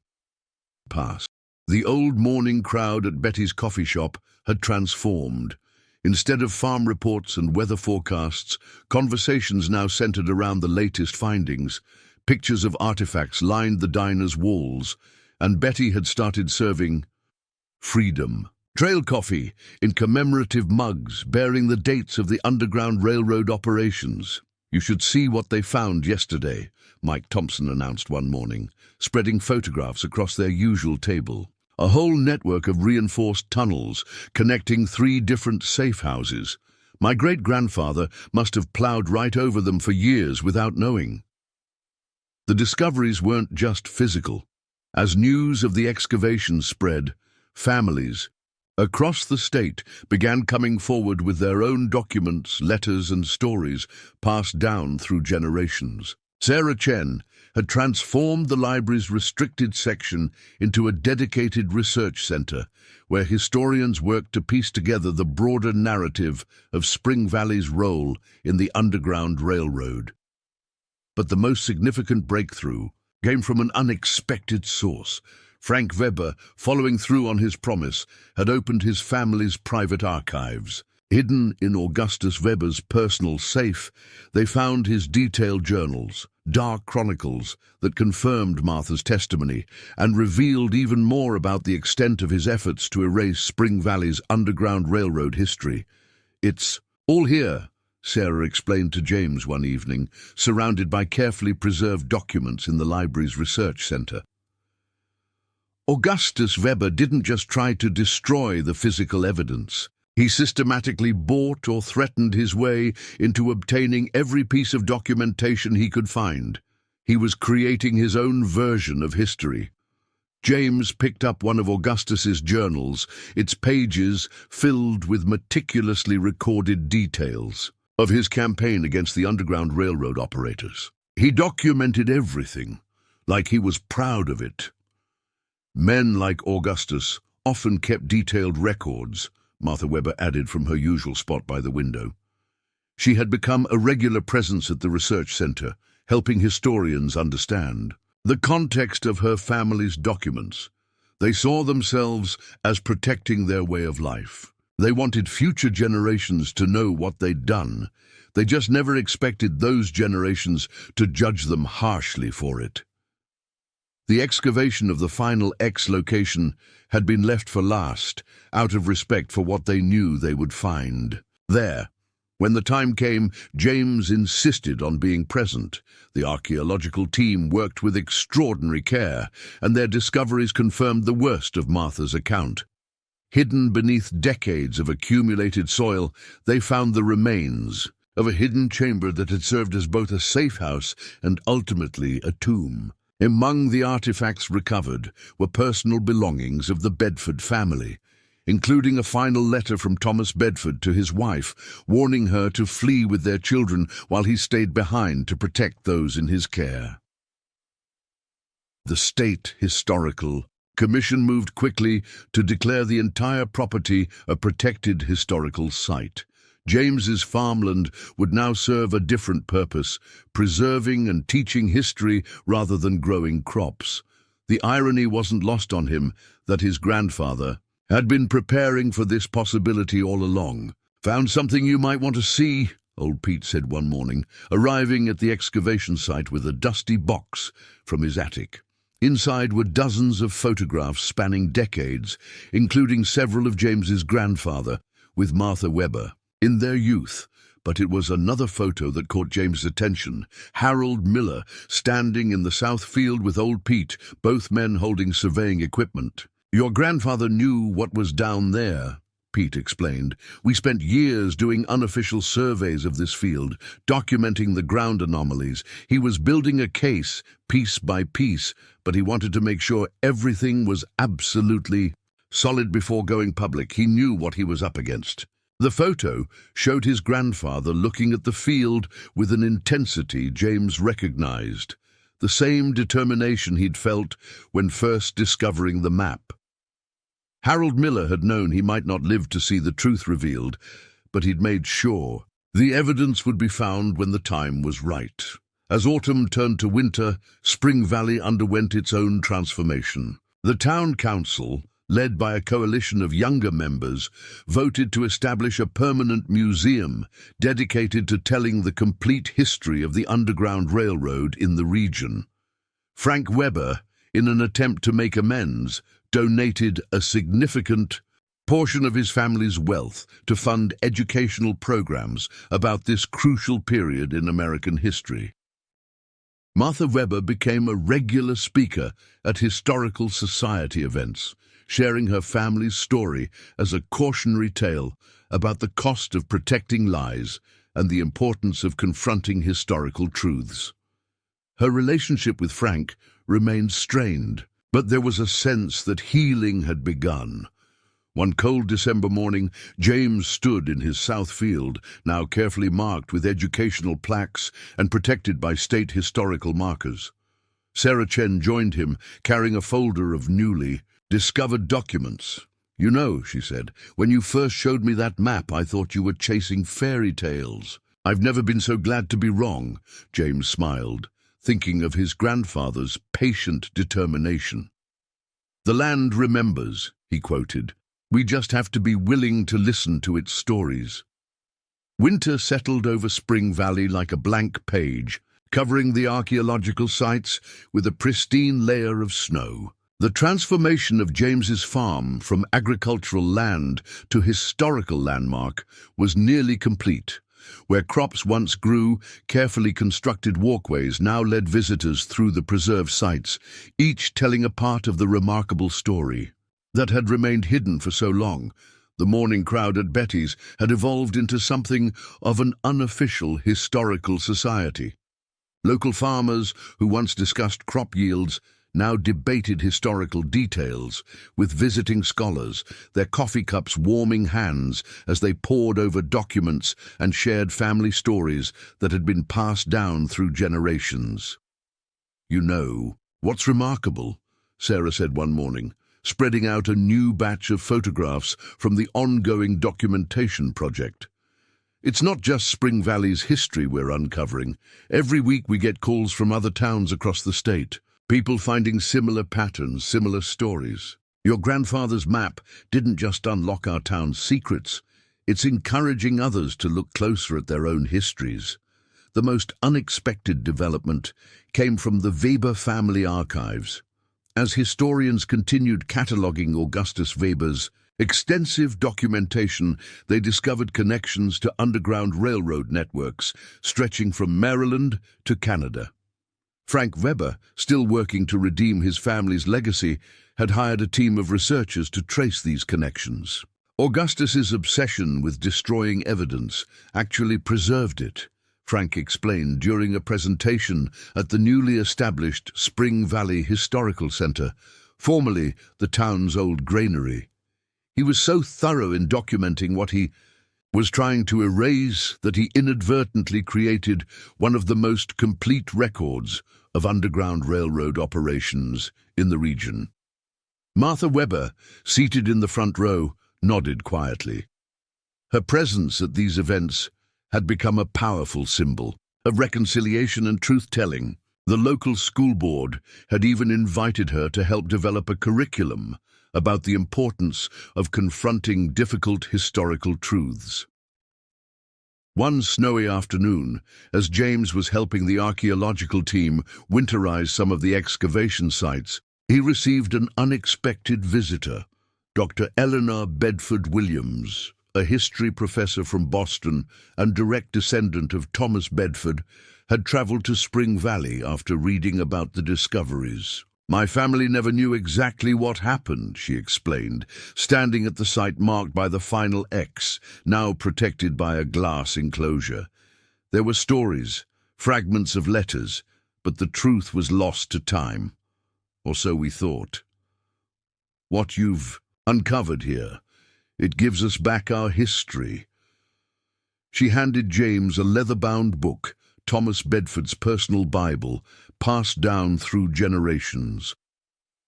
The old morning crowd at Betty's coffee shop had transformed. Instead of farm reports and weather forecasts, conversations now centered around the latest findings. Pictures of artifacts lined the diner's walls, and Betty had started serving freedom trail coffee in commemorative mugs bearing the dates of the Underground Railroad operations. You should see what they found yesterday, Mike Thompson announced one morning, spreading photographs across their usual table. A whole network of reinforced tunnels connecting 3 different safe houses. My great-grandfather must have plowed right over them for years without knowing. The discoveries weren't just physical. As news of the excavation spread, families across the state began coming forward with their own documents, letters, and stories passed down through generations. Sarah Chen had transformed the library's restricted section into a dedicated research center where historians worked to piece together the broader narrative of Spring Valley's role in the Underground Railroad. But the most significant breakthrough came from an unexpected source. Frank Weber, following through on his promise, had opened his family's private archives. Hidden in Augustus Weber's personal safe, they found his detailed journals, dark chronicles that confirmed Martha's testimony and revealed even more about the extent of his efforts to erase Spring Valley's Underground Railroad history. "It's all here," Sarah explained to James one evening, surrounded by carefully preserved documents in the library's research center. Augustus Weber didn't just try to destroy the physical evidence. He systematically bought or threatened his way into obtaining every piece of documentation he could find. He was creating his own version of history. James picked up one of Augustus's journals, its pages filled with meticulously recorded details of his campaign against the Underground Railroad operators. He documented everything, like he was proud of it. Men like Augustus often kept detailed records, Martha Weber added from her usual spot by the window. She had become a regular presence at the research center, helping historians understand the context of her family's documents. They saw themselves as protecting their way of life. They wanted future generations to know what they'd done. They just never expected those generations to judge them harshly for it. The excavation of the final X location had been left for last, out of respect for what they knew they would find there. When the time came, James insisted on being present. The archaeological team worked with extraordinary care, and their discoveries confirmed the worst of Martha's account. Hidden beneath decades of accumulated soil, they found the remains of a hidden chamber that had served as both a safe house and ultimately a tomb. Among the artifacts recovered were personal belongings of the Bedford family, including a final letter from Thomas Bedford to his wife, warning her to flee with their children while he stayed behind to protect those in his care. The State Historical Commission moved quickly to declare the entire property a protected historical site. James's farmland would now serve a different purpose, preserving and teaching history rather than growing crops. The irony wasn't lost on him that his grandfather had been preparing for this possibility all along. "Found something you might want to see," old Pete said one morning, arriving at the excavation site with a dusty box from his attic. Inside were dozens of photographs spanning decades, including several of James's grandfather with Martha Weber in their youth. But it was another photo that caught James's attention. Harold Miller standing in the south field with old Pete, both men holding surveying equipment. "Your grandfather knew what was down there," Pete explained. "We spent years doing unofficial surveys of this field, documenting the ground anomalies. He was building a case, piece by piece, but he wanted to make sure everything was absolutely solid before going public. He knew what he was up against." The photo showed his grandfather looking at the field with an intensity James recognized, the same determination he'd felt when first discovering the map. Harold Miller had known he might not live to see the truth revealed, but he'd made sure the evidence would be found when the time was right. As autumn turned to winter, Spring Valley underwent its own transformation. The town council, led by a coalition of younger members, voted to establish a permanent museum dedicated to telling the complete history of the Underground Railroad in the region. Frank Weber, in an attempt to make amends, donated a significant portion of his family's wealth to fund educational programs about this crucial period in American history. Martha Weber became a regular speaker at historical society events, sharing her family's story as a cautionary tale about the cost of protecting lies and the importance of confronting historical truths. Her relationship with Frank remained strained, but there was a sense that healing had begun. One cold December morning, James stood in his south field, now carefully marked with educational plaques and protected by state historical markers. Sarah Chen joined him, carrying a folder of newly discovered documents. "You know," she said, "when you first showed me that map, I thought you were chasing fairy tales." "I've never been so glad to be wrong," James smiled, thinking of his grandfather's patient determination. "The land remembers," he quoted. "We just have to be willing to listen to its stories." Winter settled over Spring Valley like a blank page, covering the archaeological sites with a pristine layer of snow. The transformation of James's farm from agricultural land to historical landmark was nearly complete. Where crops once grew, carefully constructed walkways now led visitors through the preserved sites, each telling a part of the remarkable story that had remained hidden for so long. The morning crowd at Betty's had evolved into something of an unofficial historical society. Local farmers who once discussed crop yields now debated historical details with visiting scholars, their coffee cups warming hands as they pored over documents and shared family stories that had been passed down through generations. "You know, what's remarkable," Sarah said one morning, spreading out a new batch of photographs from the ongoing documentation project. "It's not just Spring Valley's history we're uncovering. Every week we get calls from other towns across the state. People finding similar patterns, similar stories. Your grandfather's map didn't just unlock our town's secrets, it's encouraging others to look closer at their own histories." The most unexpected development came from the Weber family archives. As historians continued cataloguing Augustus Weber's extensive documentation, they discovered connections to underground railroad networks stretching from Maryland to Canada. Frank Weber, still working to redeem his family's legacy, had hired a team of researchers to trace these connections. Augustus's obsession with destroying evidence actually preserved it, Frank explained during a presentation at the newly established Spring Valley Historical Center, formerly the town's old granary. He was so thorough in documenting what he was trying to erase that he inadvertently created one of the most complete records of underground railroad operations in the region. Martha Weber, seated in the front row, nodded quietly. Her presence at these events had become a powerful symbol of reconciliation and truth-telling. The local school board had even invited her to help develop a curriculum about the importance of confronting difficult historical truths. One snowy afternoon, as James was helping the archaeological team winterize some of the excavation sites, he received an unexpected visitor. Dr. Eleanor Bedford Williams, a history professor from Boston and direct descendant of Thomas Bedford, had traveled to Spring Valley after reading about the discoveries. "My family never knew exactly what happened," she explained, standing at the site marked by the final X, now protected by a glass enclosure. "There were stories, fragments of letters, but the truth was lost to time. Or so we thought. What you've uncovered here, it gives us back our history." She handed James a leather-bound book, Thomas Bedford's personal Bible, passed down through generations.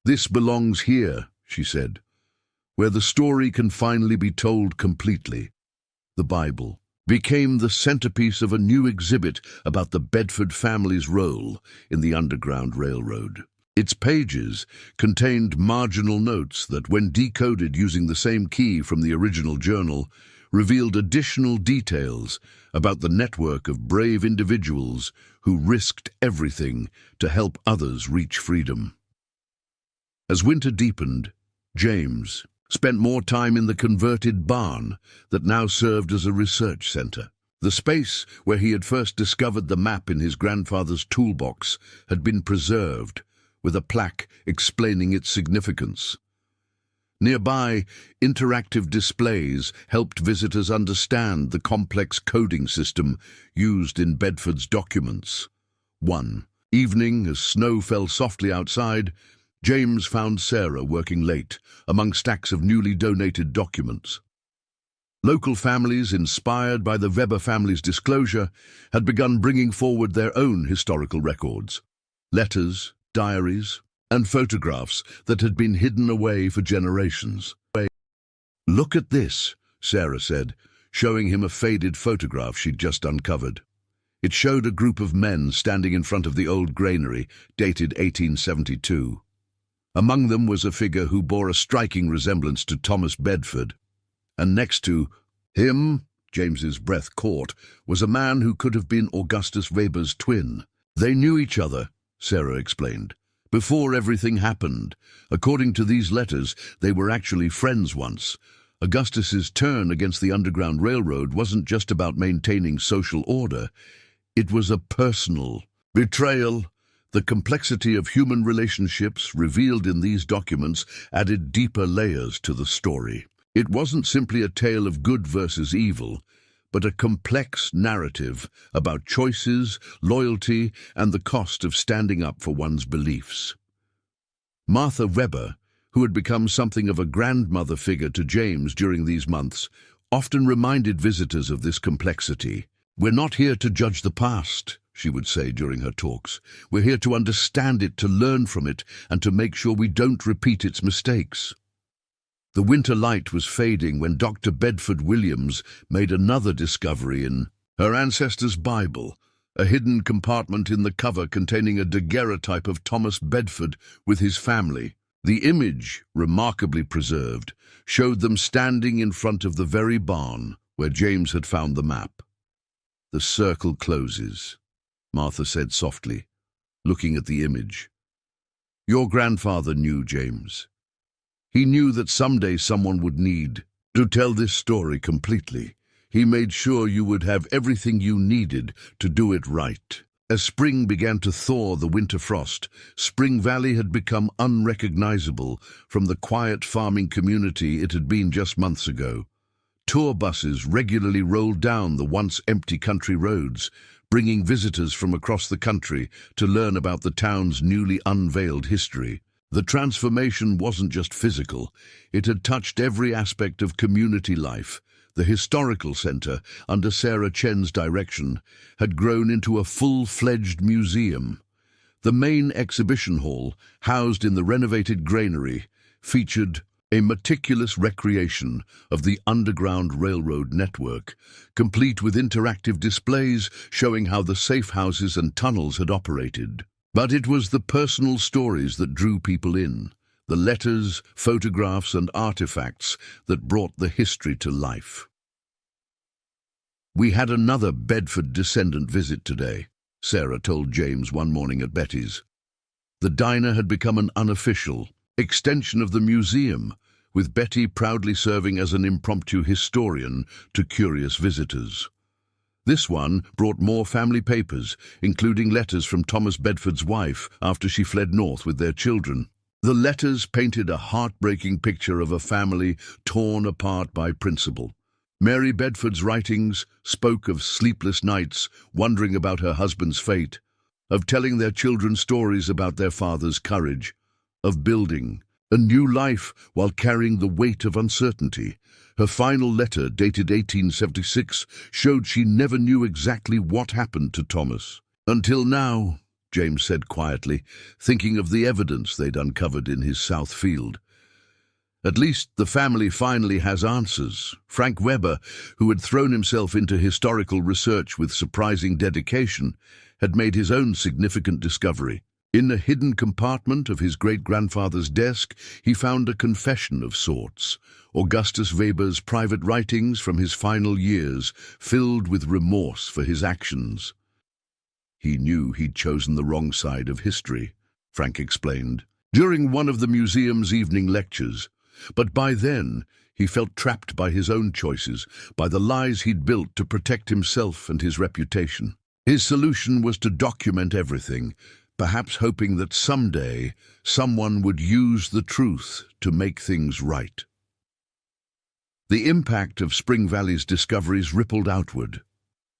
"This belongs here," she said, "where the story can finally be told completely." The Bible became the centerpiece of a new exhibit about the Bedford family's role in the Underground Railroad. Its pages contained marginal notes that, when decoded using the same key from the original journal, revealed additional details about the network of brave individuals who risked everything to help others reach freedom. As winter deepened, James spent more time in the converted barn that now served as a research center. The space where he had first discovered the map in his grandfather's toolbox had been preserved, with a plaque explaining its significance. Nearby, interactive displays helped visitors understand the complex coding system used in Bedford's documents. One evening, as snow fell softly outside, James found Sarah working late among stacks of newly donated documents. Local families, inspired by the Weber family's disclosure, had begun bringing forward their own historical records. Letters, diaries, and photographs that had been hidden away for generations. "Look at this," Sarah said, showing him a faded photograph she'd just uncovered. It showed a group of men standing in front of the old granary, dated 1872. Among them was a figure who bore a striking resemblance to Thomas Bedford. And next to him, James's breath caught, was a man who could have been Augustus Weber's twin. They knew each other, Sarah explained, before everything happened. According to these letters, they were actually friends once. Augustus's turn against the Underground Railroad wasn't just about maintaining social order. It was a personal betrayal. The complexity of human relationships revealed in these documents added deeper layers to the story. It wasn't simply a tale of good versus evil, but a complex narrative about choices, loyalty, and the cost of standing up for one's beliefs. Martha Weber, who had become something of a grandmother figure to James during these months, often reminded visitors of this complexity. "We're not here to judge the past," she would say during her talks. "We're here to understand it, to learn from it, and to make sure we don't repeat its mistakes." The winter light was fading when Dr. Bedford Williams made another discovery in her ancestors' Bible, a hidden compartment in the cover containing a daguerreotype of Thomas Bedford with his family. The image, remarkably preserved, showed them standing in front of the very barn where James had found the map. "The circle closes," Martha said softly, looking at the image. "Your grandfather knew, James. He knew that someday someone would need to tell this story completely. He made sure you would have everything you needed to do it right." As spring began to thaw the winter frost, Spring Valley had become unrecognizable from the quiet farming community it had been just months ago. Tour buses regularly rolled down the once empty country roads, bringing visitors from across the country to learn about the town's newly unveiled history. The transformation wasn't just physical, it had touched every aspect of community life. The historical center, under Sarah Chen's direction, had grown into a full-fledged museum. The main exhibition hall, housed in the renovated granary, featured a meticulous recreation of the Underground Railroad network, complete with interactive displays showing how the safe houses and tunnels had operated. But it was the personal stories that drew people in, the letters, photographs, and artifacts that brought the history to life. "We had another Bedford descendant visit today," Sarah told James one morning at Betty's. The diner had become an unofficial extension of the museum, with Betty proudly serving as an impromptu historian to curious visitors. This one brought more family papers, including letters from Thomas Bedford's wife after she fled north with their children. The letters painted a heartbreaking picture of a family torn apart by principle. Mary Bedford's writings spoke of sleepless nights, wondering about her husband's fate, of telling their children stories about their father's courage, of building a new life while carrying the weight of uncertainty. Her final letter, dated 1876, showed she never knew exactly what happened to Thomas. "Until now," James said quietly, thinking of the evidence they'd uncovered in his south field. "At least the family finally has answers." Frank Weber, who had thrown himself into historical research with surprising dedication, had made his own significant discovery. In a hidden compartment of his great-grandfather's desk, he found a confession of sorts, Augustus Weber's private writings from his final years, filled with remorse for his actions. "He knew he'd chosen the wrong side of history," Frank explained, during one of the museum's evening lectures. But by then, he felt trapped by his own choices, by the lies he'd built to protect himself and his reputation. His solution was to document everything, perhaps hoping that someday someone would use the truth to make things right. The impact of Spring Valley's discoveries rippled outward.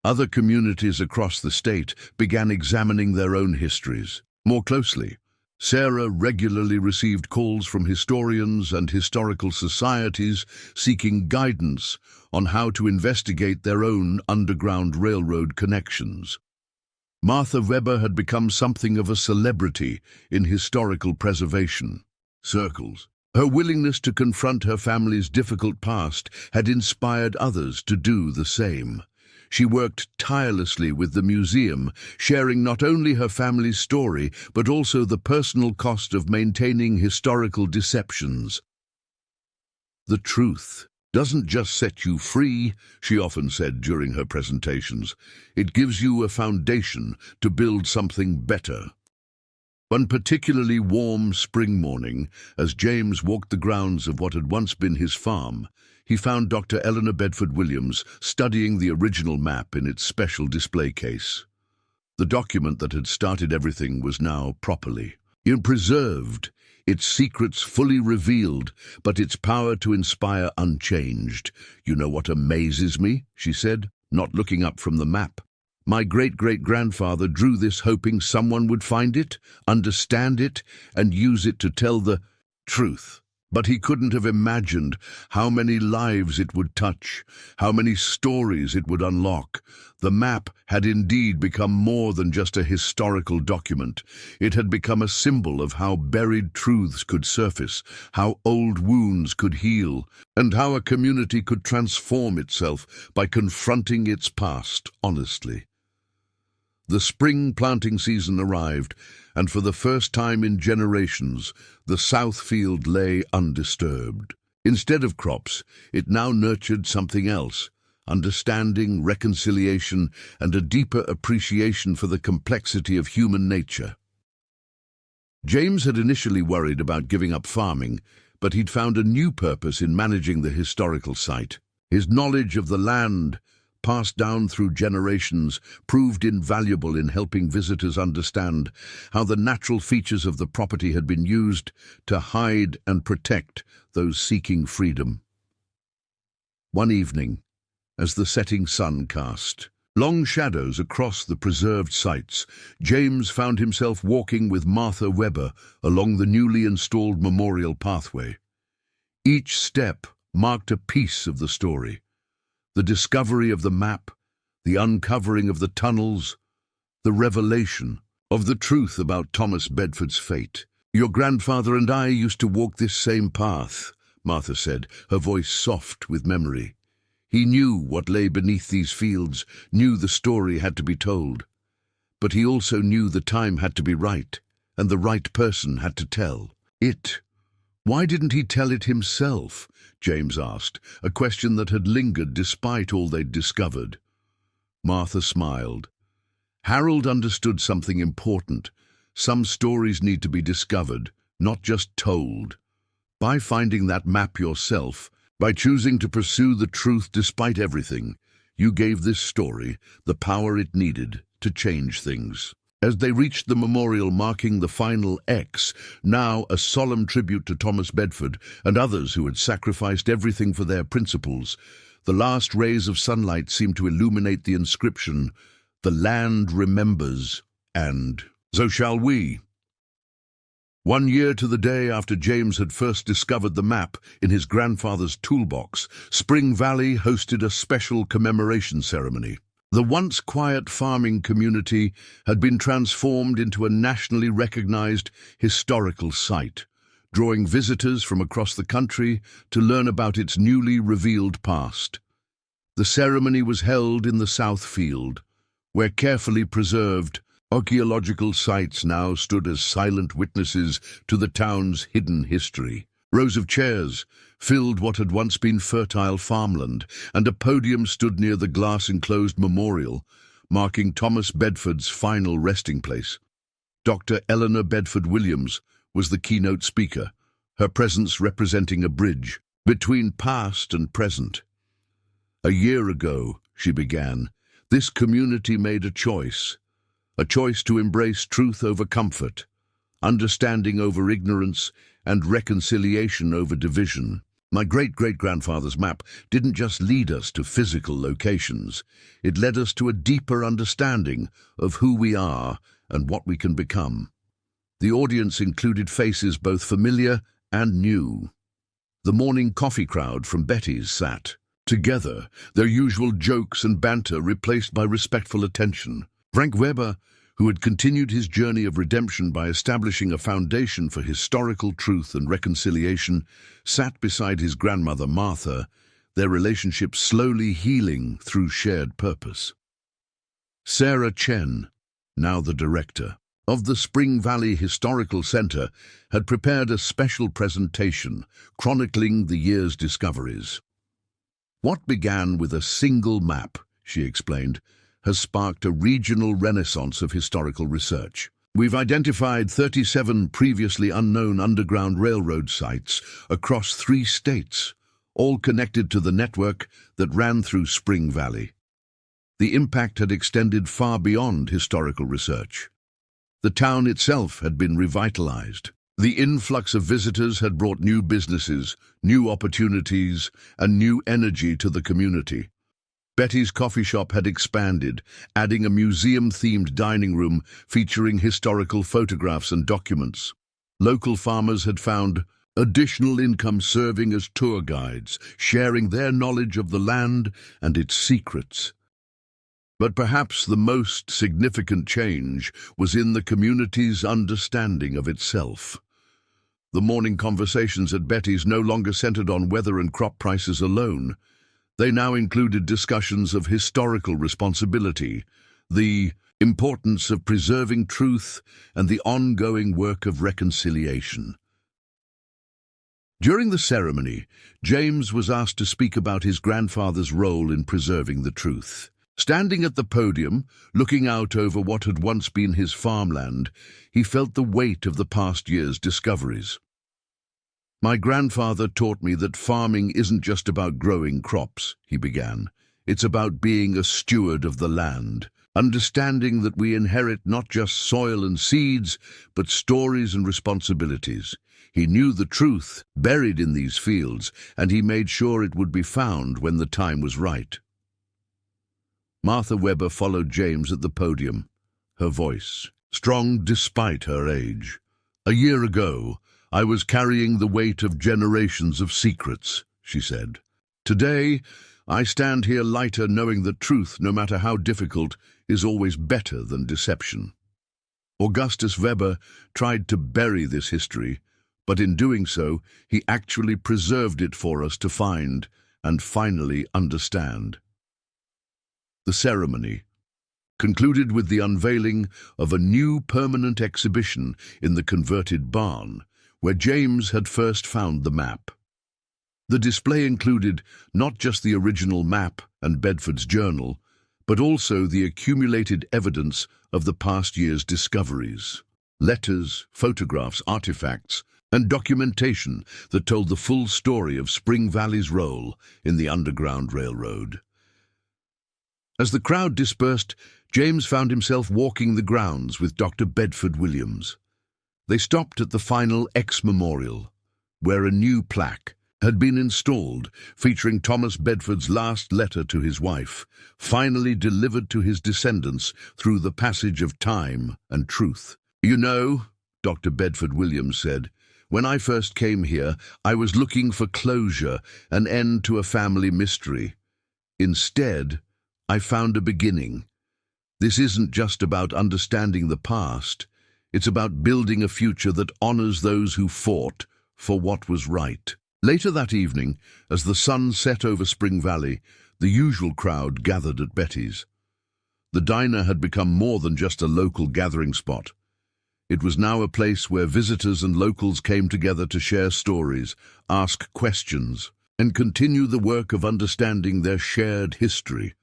Other communities across the state began examining their own histories more closely. Sarah regularly received calls from historians and historical societies seeking guidance on how to investigate their own Underground Railroad connections. Martha Weber had become something of a celebrity in historical preservation circles. Her willingness to confront her family's difficult past had inspired others to do the same. She worked tirelessly with the museum, sharing not only her family's story, but also the personal cost of maintaining historical deceptions. "The truth doesn't just set you free," she often said during her presentations. "It gives you a foundation to build something better." One particularly warm spring morning, as James walked the grounds of what had once been his farm, he found Dr. Eleanor Bedford Williams studying the original map in its special display case. The document that had started everything was now properly preserved, its secrets fully revealed, but its power to inspire unchanged. "You know what amazes me?" she said, not looking up from the map. "My great-great-grandfather drew this hoping someone would find it, understand it, and use it to tell the truth. But he couldn't have imagined how many lives it would touch, how many stories it would unlock. The map had indeed become more than just a historical document. It had become a symbol of how buried truths could surface, how old wounds could heal, and how a community could transform itself by confronting its past honestly." The spring planting season arrived, and for the first time in generations, the South Field lay undisturbed. Instead of crops, it now nurtured something else: understanding, reconciliation, and a deeper appreciation for the complexity of human nature. James had initially worried about giving up farming, but he'd found a new purpose in managing the historical site. His knowledge of the land, passed down through generations, proved invaluable in helping visitors understand how the natural features of the property had been used to hide and protect those seeking freedom. One evening, as the setting sun cast long shadows across the preserved sites, James found himself walking with Martha Webber along the newly installed memorial pathway. Each step marked a piece of the story: the discovery of the map, the uncovering of the tunnels, the revelation of the truth about Thomas Bedford's fate. "Your grandfather and I used to walk this same path," Martha said, her voice soft with memory. "He knew what lay beneath these fields, knew the story had to be told. But he also knew the time had to be right, and the right person had to tell it." "Why didn't he tell it himself?" James asked, a question that had lingered despite all they'd discovered. Martha smiled. "Harold understood something important. Some stories need to be discovered, not just told. By finding that map yourself, by choosing to pursue the truth despite everything, you gave this story the power it needed to change things." As they reached the memorial marking the final X, now a solemn tribute to Thomas Bedford and others who had sacrificed everything for their principles, the last rays of sunlight seemed to illuminate the inscription, "The land remembers, and so shall we." 1 year to the day after James had first discovered the map in his grandfather's toolbox, Spring Valley hosted a special commemoration ceremony. The once quiet farming community had been transformed into a nationally recognized historical site, drawing visitors from across the country to learn about its newly revealed past. The ceremony was held in the South Field, where carefully preserved archaeological sites now stood as silent witnesses to the town's hidden history. Rows of chairs filled what had once been fertile farmland, and a podium stood near the glass-enclosed memorial, marking Thomas Bedford's final resting place. Dr. Eleanor Bedford Williams was the keynote speaker, her presence representing a bridge between past and present. "A year ago," she began, "this community made a choice to embrace truth over comfort, understanding over ignorance, and reconciliation over division. My great-great-grandfather's map didn't just lead us to physical locations. It led us to a deeper understanding of who we are and what we can become." The audience included faces both familiar and new. The morning coffee crowd from Betty's sat together, their usual jokes and banter replaced by respectful attention. Frank Weber, who had continued his journey of redemption by establishing a foundation for historical truth and reconciliation, sat beside his grandmother Martha, their relationship slowly healing through shared purpose. Sarah Chen, now the director of the Spring Valley Historical Center, had prepared a special presentation chronicling the year's discoveries. What began with a single map, she explained, has sparked a regional renaissance of historical research. We've identified 37 previously unknown Underground Railroad sites across 3 states, all connected to the network that ran through Spring Valley. The impact had extended far beyond historical research. The town itself had been revitalized. The influx of visitors had brought new businesses, new opportunities, and new energy to the community. Betty's coffee shop had expanded, adding a museum-themed dining room featuring historical photographs and documents. Local farmers had found additional income serving as tour guides, sharing their knowledge of the land and its secrets. But perhaps the most significant change was in the community's understanding of itself. The morning conversations at Betty's no longer centered on weather and crop prices alone. They now included discussions of historical responsibility, the importance of preserving truth, and the ongoing work of reconciliation. During the ceremony, James was asked to speak about his grandfather's role in preserving the truth. Standing at the podium, looking out over what had once been his farmland, he felt the weight of the past year's discoveries. My grandfather taught me that farming isn't just about growing crops, he began. It's about being a steward of the land, understanding that we inherit not just soil and seeds, but stories and responsibilities. He knew the truth buried in these fields, and he made sure it would be found when the time was right. Martha Webber followed James at the podium, her voice strong despite her age. "A year ago, I was carrying the weight of generations of secrets," she said. "Today, I stand here lighter, knowing that truth, no matter how difficult, is always better than deception." Augustus Weber tried to bury this history, but in doing so, he actually preserved it for us to find and finally understand. The ceremony concluded with the unveiling of a new permanent exhibition in the converted barn, where James had first found the map. The display included not just the original map and Bedford's journal, but also the accumulated evidence of the past year's discoveries, letters, photographs, artifacts, and documentation that told the full story of Spring Valley's role in the Underground Railroad. As the crowd dispersed, James found himself walking the grounds with Dr. Bedford Williams. They stopped at the final X Memorial, where a new plaque had been installed featuring Thomas Bedford's last letter to his wife, finally delivered to his descendants through the passage of time and truth. "You know," Dr. Bedford Williams said, "when I first came here, I was looking for closure, an end to a family mystery. Instead, I found a beginning. This isn't just about understanding the past. It's about building a future that honors those who fought for what was right." Later that evening, as the sun set over Spring Valley, the usual crowd gathered at Betty's. The diner had become more than just a local gathering spot. It was now a place where visitors and locals came together to share stories, ask questions, and continue the work of understanding their shared history.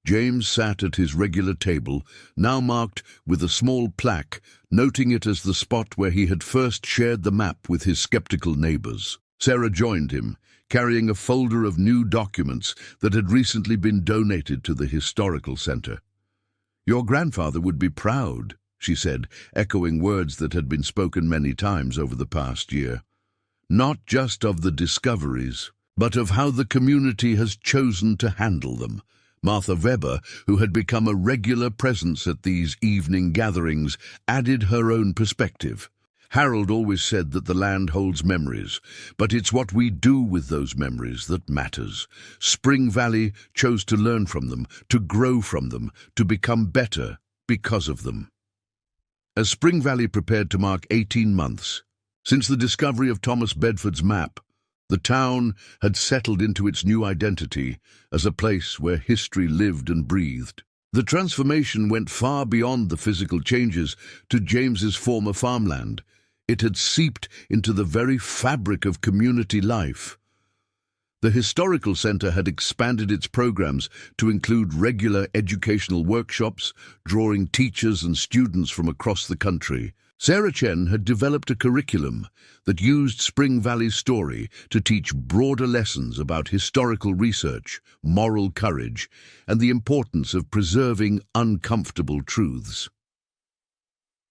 James sat at his regular table, now marked with a small plaque, noting it as the spot where he had first shared the map with his skeptical neighbors. Sarah joined him, carrying a folder of new documents that had recently been donated to the Historical Center. "Your grandfather would be proud," she said, echoing words that had been spoken many times over the past year. "Not just of the discoveries, but of how the community has chosen to handle them." Martha Weber, who had become a regular presence at these evening gatherings, added her own perspective. "Harold always said that the land holds memories, but it's what we do with those memories that matters. Spring Valley chose to learn from them, to grow from them, to become better because of them." As Spring Valley prepared to mark 18 months since the discovery of Thomas Bedford's map, The town had settled into its new identity as a place where history lived and breathed. The transformation went far beyond the physical changes to James's former farmland. It had seeped into the very fabric of community life. The historical center had expanded its programs to include regular educational workshops, drawing teachers and students from across the country. Sarah Chen had developed a curriculum that used Spring Valley's story to teach broader lessons about historical research, moral courage, and the importance of preserving uncomfortable truths.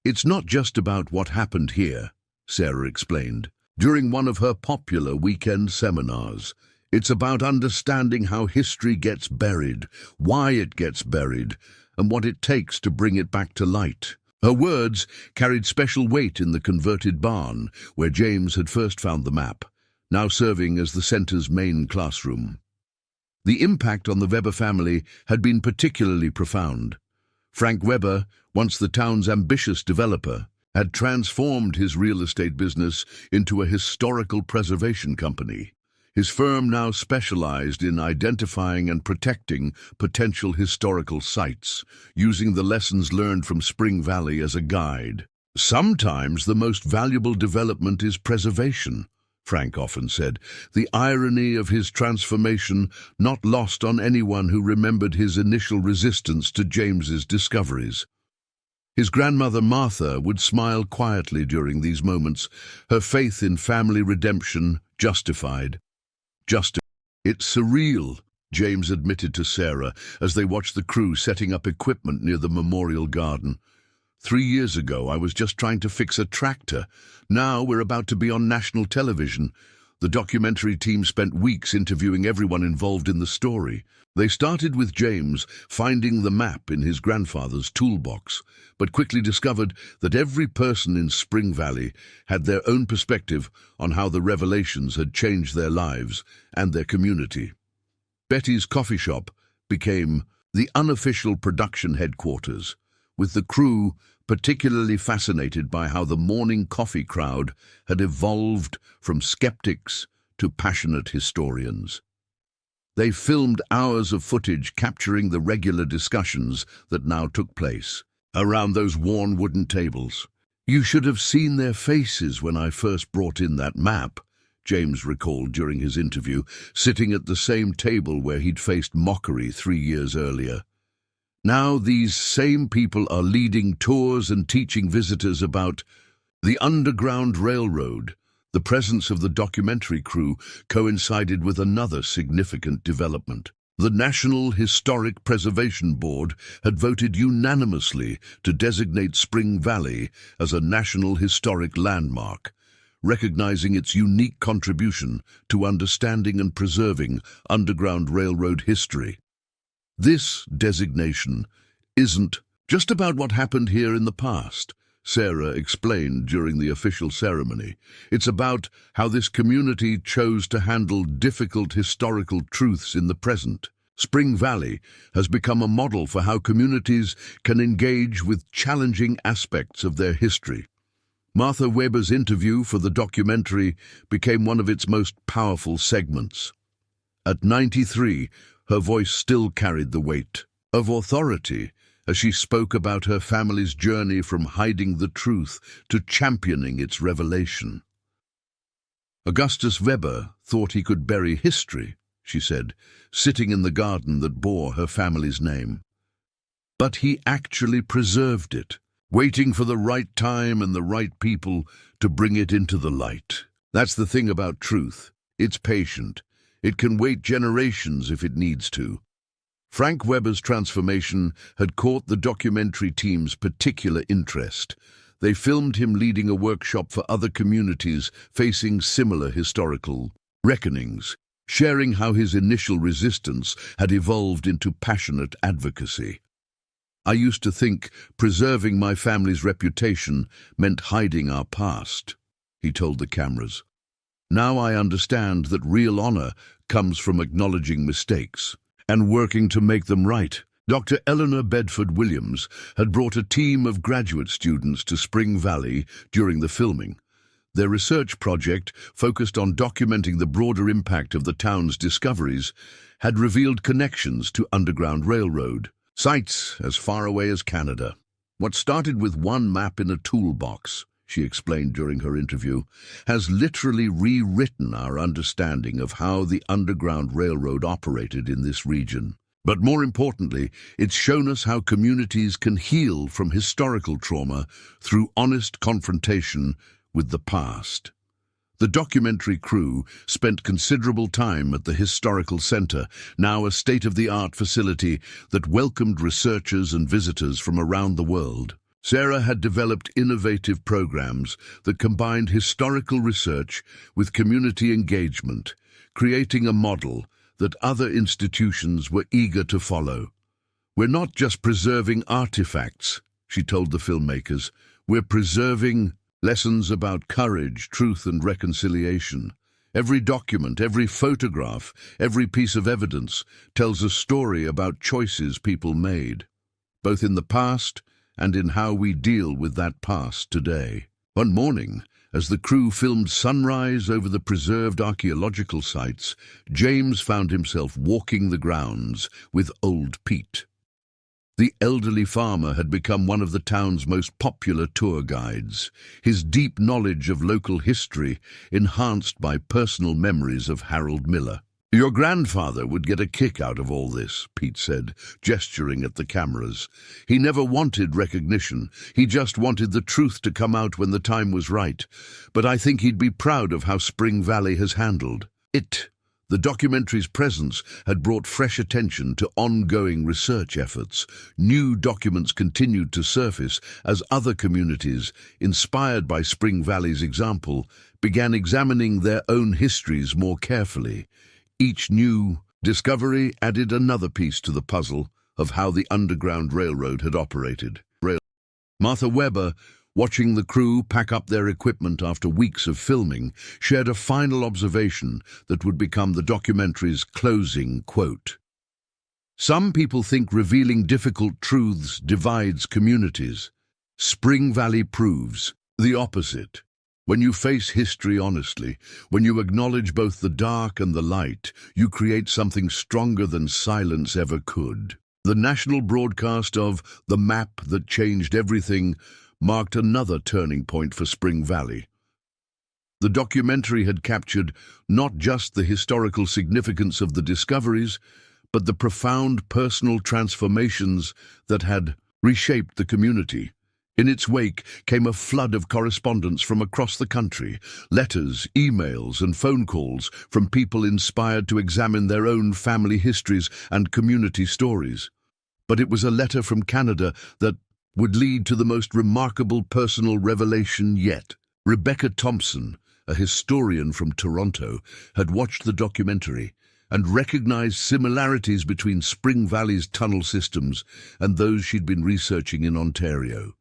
"It's not just about what happened here," Sarah explained, during one of her popular weekend seminars. "It's about understanding how history gets buried, why it gets buried, and what it takes to bring it back to light." Her words carried special weight in the converted barn, where James had first found the map, now serving as the center's main classroom. The impact on the Weber family had been particularly profound. Frank Weber, once the town's ambitious developer, had transformed his real estate business into a historical preservation company. His firm now specialized in identifying and protecting potential historical sites, using the lessons learned from Spring Valley as a guide. "Sometimes the most valuable development is preservation," Frank often said, the irony of his transformation not lost on anyone who remembered his initial resistance to James's discoveries. His grandmother Martha would smile quietly during these moments, her faith in family redemption justified. "It's surreal," James admitted to Sarah as they watched the crew setting up equipment near the memorial garden. 3 years ago, I was just trying to fix a tractor. Now we're about to be on national television." The documentary team spent weeks interviewing everyone involved in the story. They started with James finding the map in his grandfather's toolbox, but quickly discovered that every person in Spring Valley had their own perspective on how the revelations had changed their lives and their community. Betty's coffee shop became the unofficial production headquarters, with the crew particularly fascinated by how the morning coffee crowd had evolved from skeptics to passionate historians. They filmed hours of footage capturing the regular discussions that now took place around those worn wooden tables. "You should have seen their faces when I first brought in that map," James recalled during his interview, sitting at the same table where he'd faced mockery 3 years earlier. Now these same people are leading tours and teaching visitors about the Underground Railroad. The presence of the documentary crew coincided with another significant development. The National Historic Preservation Board had voted unanimously to designate Spring Valley as a National Historic Landmark, recognizing its unique contribution to understanding and preserving Underground Railroad history. "This designation isn't just about what happened here in the past," Sarah explained during the official ceremony. "It's about how this community chose to handle difficult historical truths in the present. Spring Valley has become a model for how communities can engage with challenging aspects of their history." Martha Weber's interview for the documentary became one of its most powerful segments. At 93, her voice still carried the weight of authority as she spoke about her family's journey from hiding the truth to championing its revelation. "Augustus Weber thought he could bury history," she said, sitting in the garden that bore her family's name. "But he actually preserved it, waiting for the right time and the right people to bring it into the light. That's the thing about truth. It's patient. It can wait generations if it needs to." Frank Weber's transformation had caught the documentary team's particular interest. They filmed him leading a workshop for other communities facing similar historical reckonings, sharing how his initial resistance had evolved into passionate advocacy. "I used to think preserving my family's reputation meant hiding our past," he told the cameras. "Now I understand that real honor comes from acknowledging mistakes and working to make them right." Dr. Eleanor Bedford Williams had brought a team of graduate students to Spring Valley during the filming. Their research project, focused on documenting the broader impact of the town's discoveries, had revealed connections to Underground Railroad, sites as far away as Canada. What started with one map in a toolbox, she explained during her interview, has literally rewritten our understanding of how the Underground Railroad operated in this region. But more importantly, it's shown us how communities can heal from historical trauma through honest confrontation with the past. The documentary crew spent considerable time at the Historical Center, now a state-of-the-art facility that welcomed researchers and visitors from around the world. Sarah had developed innovative programs that combined historical research with community engagement, creating a model that other institutions were eager to follow. "We're not just preserving artifacts," she told the filmmakers. "We're preserving lessons about courage, truth, and reconciliation. Every document, every photograph, every piece of evidence tells a story about choices people made, both in the past and in how we deal with that past today." One morning, as the crew filmed sunrise over the preserved archaeological sites, James found himself walking the grounds with Old Pete. The elderly farmer had become one of the town's most popular tour guides, his deep knowledge of local history enhanced by personal memories of Harold Miller. "Your grandfather would get a kick out of all this," Pete said, gesturing at the cameras. "He never wanted recognition. He just wanted the truth to come out when the time was right. But I think he'd be proud of how Spring Valley has handled it." The documentary's presence had brought fresh attention to ongoing research efforts. New documents continued to surface as other communities, inspired by Spring Valley's example, began examining their own histories more carefully. Each new discovery added another piece to the puzzle of how the Underground Railroad had operated. Martha Weber, watching the crew pack up their equipment after weeks of filming, shared a final observation that would become the documentary's closing quote. "Some people think revealing difficult truths divides communities. Spring Valley proves the opposite. When you face history honestly, when you acknowledge both the dark and the light, you create something stronger than silence ever could." The national broadcast of "The Map That Changed Everything" marked another turning point for Spring Valley. The documentary had captured not just the historical significance of the discoveries, but the profound personal transformations that had reshaped the community. In its wake came a flood of correspondence from across the country, letters, emails, and phone calls from people inspired to examine their own family histories and community stories. But it was a letter from Canada that would lead to the most remarkable personal revelation yet. Rebecca Thompson, a historian from Toronto, had watched the documentary and recognized similarities between Spring Valley's tunnel systems and those she'd been researching in Ontario.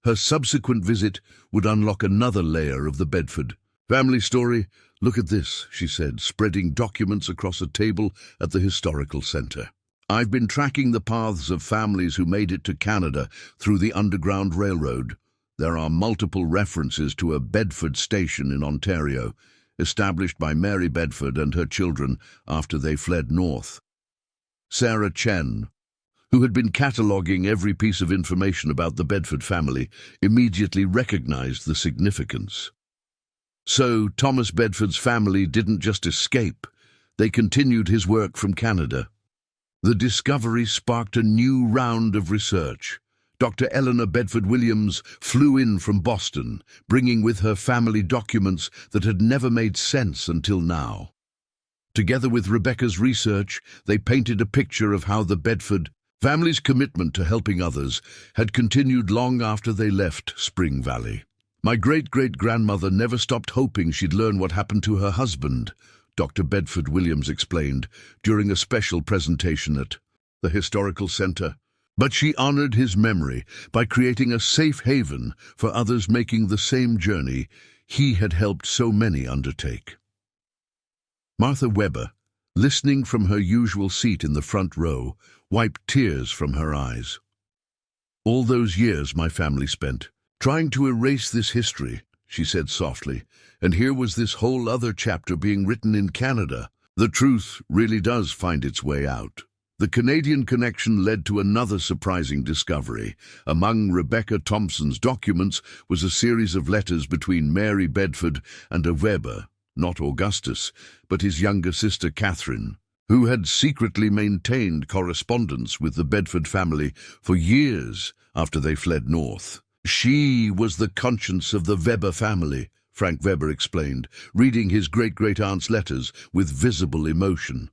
Her subsequent visit would unlock another layer of the Bedford family story. "Look at this," she said, spreading documents across a table at the Historical Center. "I've been tracking the paths of families who made it to Canada through the Underground Railroad. There are multiple references to a Bedford station in Ontario, established by Mary Bedford and her children after they fled north." Sarah Chen, who had been cataloguing every piece of information about the Bedford family, immediately recognized the significance. So Thomas Bedford's family didn't just escape, they continued his work from Canada. The discovery sparked a new round of research. Dr. Eleanor Bedford Williams flew in from Boston, bringing with her family documents that had never made sense until now. Together with Rebecca's research, they painted a picture of how the Bedford family's commitment to helping others had continued long after they left Spring Valley. "My great-great-grandmother never stopped hoping she'd learn what happened to her husband," Dr. Bedford Williams explained during a special presentation at the Historical Center. "But she honored his memory by creating a safe haven for others making the same journey he had helped so many undertake." Martha Weber, listening from her usual seat in the front row, wiped tears from her eyes. "All those years my family spent trying to erase this history," she said softly, and here was this whole other chapter being written in Canada. The truth really does find its way out. The Canadian connection led to another surprising discovery. Among Rebecca Thompson's documents was a series of letters between Mary Bedford and a Weber, not Augustus, but his younger sister Catherine, who had secretly maintained correspondence with the Bedford family for years after they fled north. She was the conscience of the Weber family, Frank Weber explained, reading his great-great-aunt's letters with visible emotion.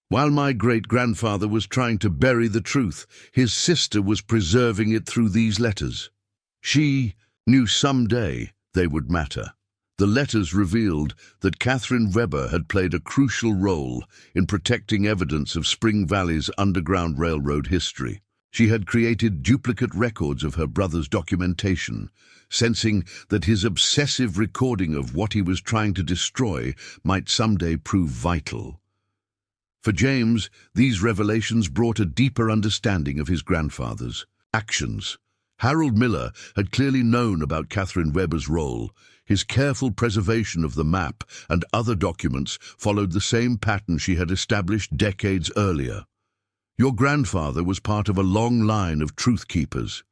While my great-grandfather was trying to bury the truth, his sister was preserving it through these letters. She knew someday they would matter. The letters revealed that Catherine Weber had played a crucial role in protecting evidence of Spring Valley's Underground Railroad history. She had created duplicate records of her brother's documentation, sensing that his obsessive recording of what he was trying to destroy might someday prove vital. For James, these revelations brought a deeper understanding of his grandfather's actions. Harold Miller had clearly known about Catherine Weber's role. His careful preservation of the map and other documents followed the same pattern she had established decades earlier. Your grandfather was part of a long line of truth keepers,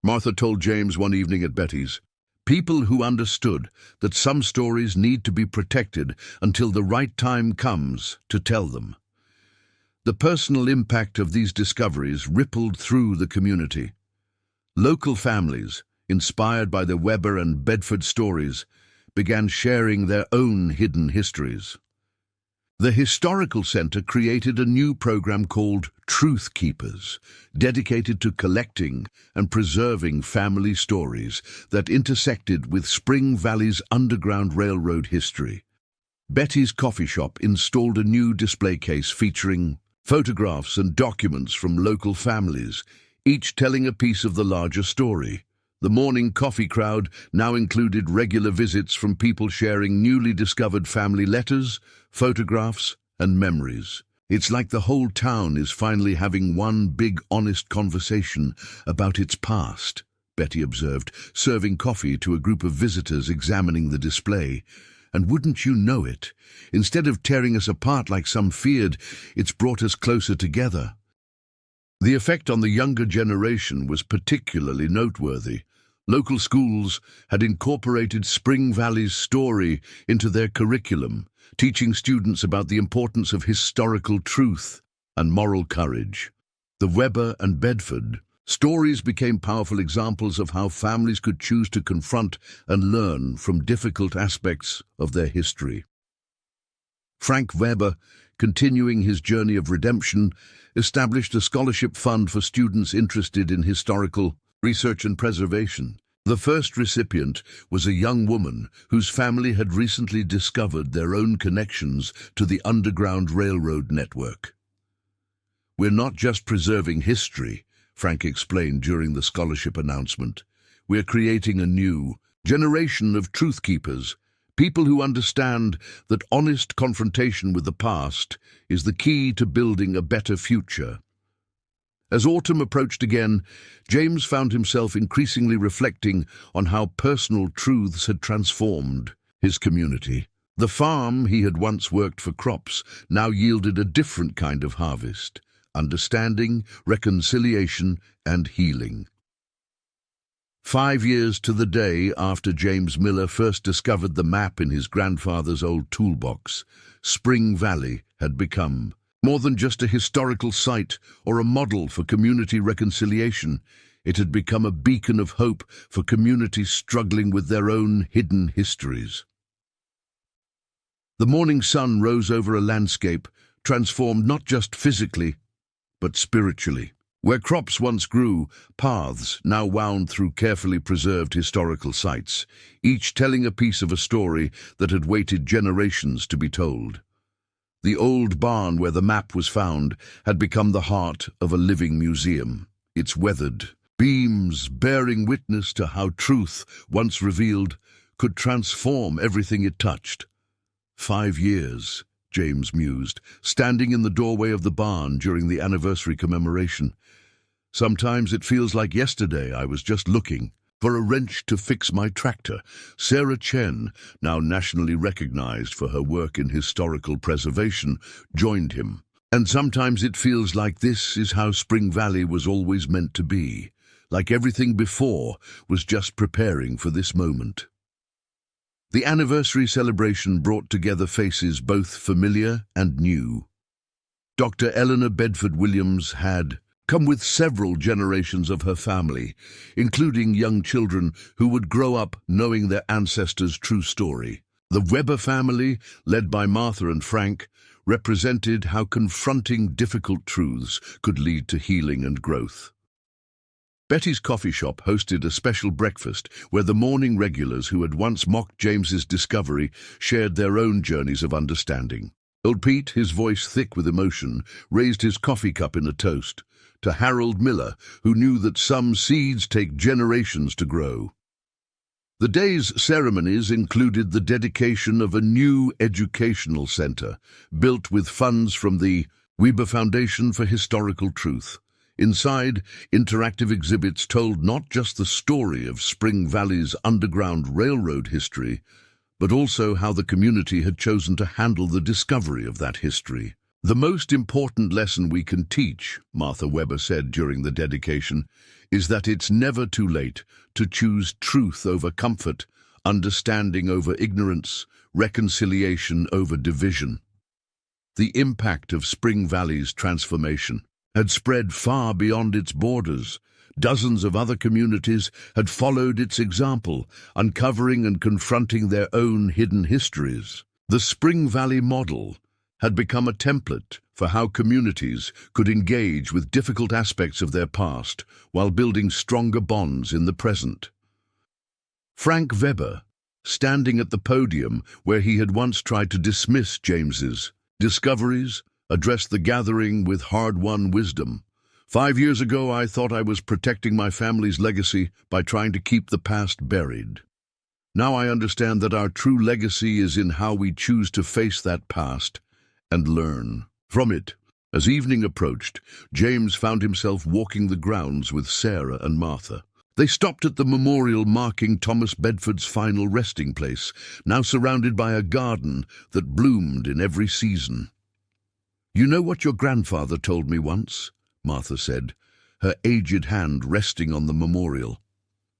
Martha told James one evening at Betty's. People who understood that some stories need to be protected until the right time comes to tell them. The personal impact of these discoveries rippled through the community. Local families, inspired by the Weber and Bedford stories, began sharing their own hidden histories. The Historical Center created a new program called Truth Keepers, dedicated to collecting and preserving family stories that intersected with Spring Valley's Underground Railroad history. Betty's coffee shop installed a new display case featuring photographs and documents from local families, each telling a piece of the larger story. The morning coffee crowd now included regular visits from people sharing newly discovered family letters, photographs, and memories. It's like the whole town is finally having one big, honest conversation about its past, Betty observed, serving coffee to a group of visitors examining the display. And wouldn't you know it, instead of tearing us apart like some feared, it's brought us closer together. The effect on the younger generation was particularly noteworthy. Local schools had incorporated Spring Valley's story into their curriculum, teaching students about the importance of historical truth and moral courage. The Weber and Bedford stories became powerful examples of how families could choose to confront and learn from difficult aspects of their history. Frank Weber, continuing his journey of redemption, established a scholarship fund for students interested in historical research and preservation. The first recipient was a young woman whose family had recently discovered their own connections to the Underground Railroad network. "We're not just preserving history," Frank explained during the scholarship announcement. "We're creating a new generation of truth keepers, people who understand that honest confrontation with the past is the key to building a better future." As autumn approached again, James found himself increasingly reflecting on how personal truths had transformed his community. The farm he had once worked for crops now yielded a different kind of harvest: understanding, reconciliation, and healing. 5 years to the day after James Miller first discovered the map in his grandfather's old toolbox, Spring Valley had become more than just a historical site or a model for community reconciliation. It had become a beacon of hope for communities struggling with their own hidden histories. The morning sun rose over a landscape transformed not just physically, but spiritually. Where crops once grew, paths now wound through carefully preserved historical sites, each telling a piece of a story that had waited generations to be told. The old barn where the map was found had become the heart of a living museum, its weathered beams bearing witness to how truth, once revealed, could transform everything it touched. 5 years, James mused, standing in the doorway of the barn during the anniversary commemoration. Sometimes it feels like yesterday I was just looking. for a wrench to fix my tractor. Sarah Chen, now nationally recognized for her work in historical preservation, joined him. And sometimes it feels like this is how Spring Valley was always meant to be, like everything before was just preparing for this moment. The anniversary celebration brought together faces both familiar and new. Dr. Eleanor Bedford Williams had come with several generations of her family, including young children who would grow up knowing their ancestors' true story. The Weber family, led by Martha and Frank, represented how confronting difficult truths could lead to healing and growth. Betty's coffee shop hosted a special breakfast where the morning regulars who had once mocked James's discovery shared their own journeys of understanding. Old Pete, his voice thick with emotion, raised his coffee cup in a toast to Harold Miller, who knew that some seeds take generations to grow. The day's ceremonies included the dedication of a new educational center, built with funds from the Weber Foundation for Historical Truth. Inside, interactive exhibits told not just the story of Spring Valley's Underground Railroad history, but also how the community had chosen to handle the discovery of that history. The most important lesson we can teach, Martha Weber said during the dedication, is that it's never too late to choose truth over comfort, understanding over ignorance, reconciliation over division. The impact of Spring Valley's transformation had spread far beyond its borders. Dozens of other communities had followed its example, uncovering and confronting their own hidden histories. The Spring Valley model had become a template for how communities could engage with difficult aspects of their past while building stronger bonds in the present. Frank Weber, standing at the podium where he had once tried to dismiss James's discoveries, addressed the gathering with hard-won wisdom. 5 years ago, I thought I was protecting my family's legacy by trying to keep the past buried. Now I understand that our true legacy is in how we choose to face that past and learn from it. As evening approached, James found himself walking the grounds with Sarah and Martha. They stopped at the memorial marking Thomas Bedford's final resting place, now surrounded by a garden that bloomed in every season. "You know what your grandfather told me once?" Martha said, her aged hand resting on the memorial.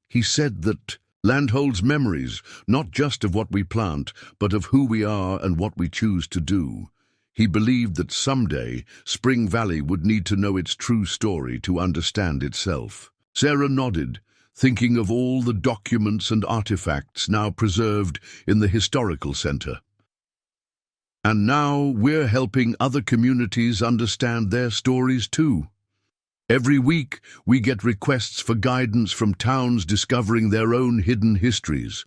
"He said that land holds memories, not just of what we plant, but of who we are and what we choose to do. He believed that someday Spring Valley would need to know its true story to understand itself." Sarah nodded, thinking of all the documents and artifacts now preserved in the historical center. "And now we're helping other communities understand their stories too. Every week we get requests for guidance from towns discovering their own hidden histories."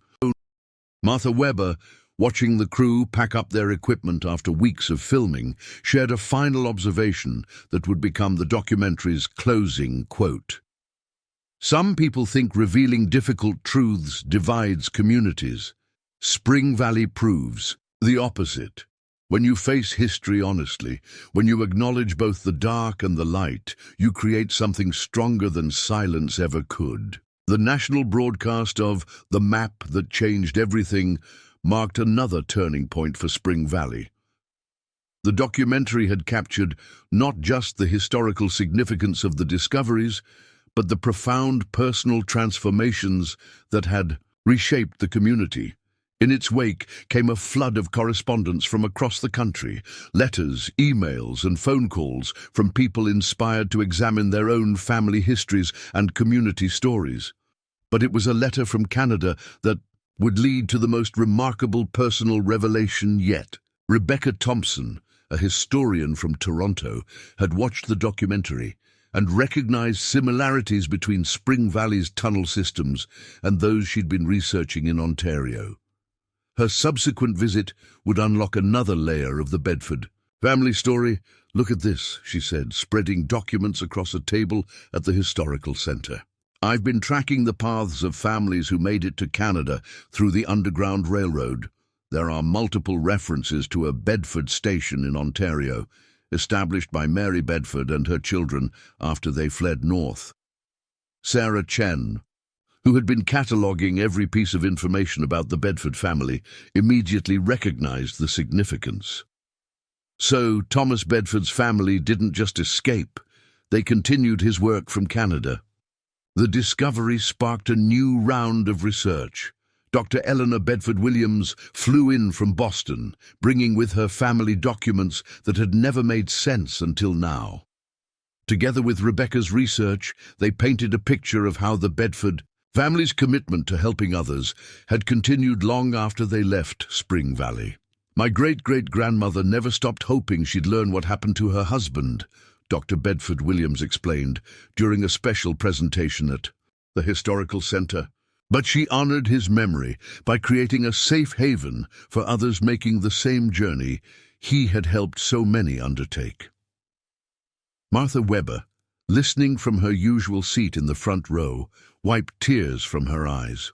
Martha Weber, watching the crew pack up their equipment after weeks of filming, shared a final observation that would become the documentary's closing quote. "Some people think revealing difficult truths divides communities. Spring Valley proves the opposite. When you face history honestly, when you acknowledge both the dark and the light, you create something stronger than silence ever could." The national broadcast of The Map That Changed Everything marked another turning point for Spring Valley. The documentary had captured not just the historical significance of the discoveries, but the profound personal transformations that had reshaped the community. In its wake came a flood of correspondence from across the country, letters, emails, and phone calls from people inspired to examine their own family histories and community stories. But it was a letter from Canada that would lead to the most remarkable personal revelation yet. Rebecca Thompson, a historian from Toronto, had watched the documentary and recognized similarities between Spring Valley's tunnel systems and those she'd been researching in Ontario. Her subsequent visit would unlock another layer of the Bedford family story. "Look at this," she said, spreading documents across a table at the historical center. "I've been tracking the paths of families who made it to Canada through the Underground Railroad. There are multiple references to a Bedford station in Ontario, established by Mary Bedford and her children after they fled north." Sarah Chen, who had been cataloguing every piece of information about the Bedford family, immediately recognized the significance. So Thomas Bedford's family didn't just escape, they continued his work from Canada. The discovery sparked a new round of research. Dr. Eleanor Bedford Williams flew in from Boston, bringing with her family documents that had never made sense until now. Together with Rebecca's research, they painted a picture of how the Bedford family's commitment to helping others had continued long after they left Spring Valley. "My great-great-grandmother never stopped hoping she'd learn what happened to her husband," Dr. Bedford Williams explained during a special presentation at the Historical Center. "But she honored his memory by creating a safe haven for others making the same journey he had helped so many undertake." Martha Weber, listening from her usual seat in the front row, wiped tears from her eyes.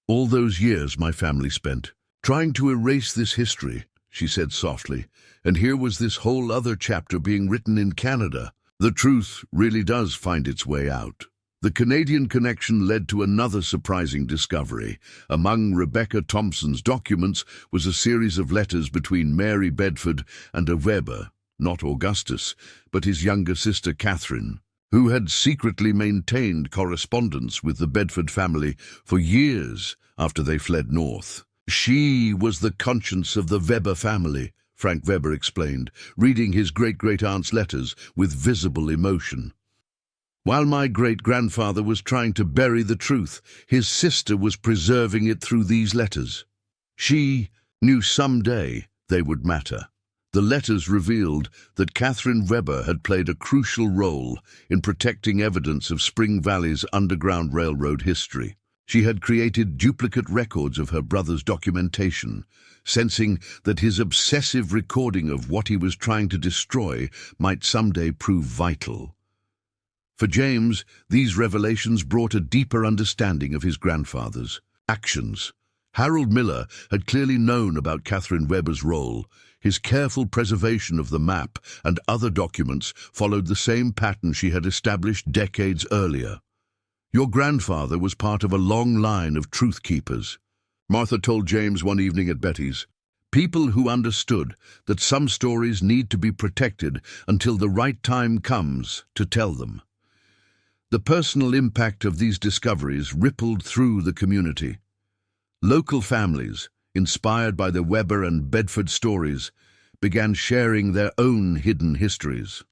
"All those years my family spent trying to erase this history," she said softly, "and here was this whole other chapter being written in Canada. The truth really does find its way out." The Canadian connection led to another surprising discovery. Among Rebecca Thompson's documents was a series of letters between Mary Bedford and a Weber, not Augustus, but his younger sister Catherine, who had secretly maintained correspondence with the Bedford family for years after they fled north. "She was the conscience of the Weber family," Frank Weber explained, reading his great-great-aunt's letters with visible emotion. "While my great-grandfather was trying to bury the truth, his sister was preserving it through these letters. She knew someday they would matter." The letters revealed that Catherine Weber had played a crucial role in protecting evidence of Spring Valley's Underground Railroad history. She had created duplicate records of her brother's documentation, sensing that his obsessive recording of what he was trying to destroy might someday prove vital. For James, these revelations brought a deeper understanding of his grandfather's actions. Harold Miller had clearly known about Catherine Weber's role. His careful preservation of the map and other documents followed the same pattern she had established decades earlier. "Your grandfather was part of a long line of truth keepers," Martha told James one evening at Betty's. "People who understood that some stories need to be protected until the right time comes to tell them." The personal impact of these discoveries rippled through the community. Local families, inspired by the Weber and Bedford stories, began sharing their own hidden histories.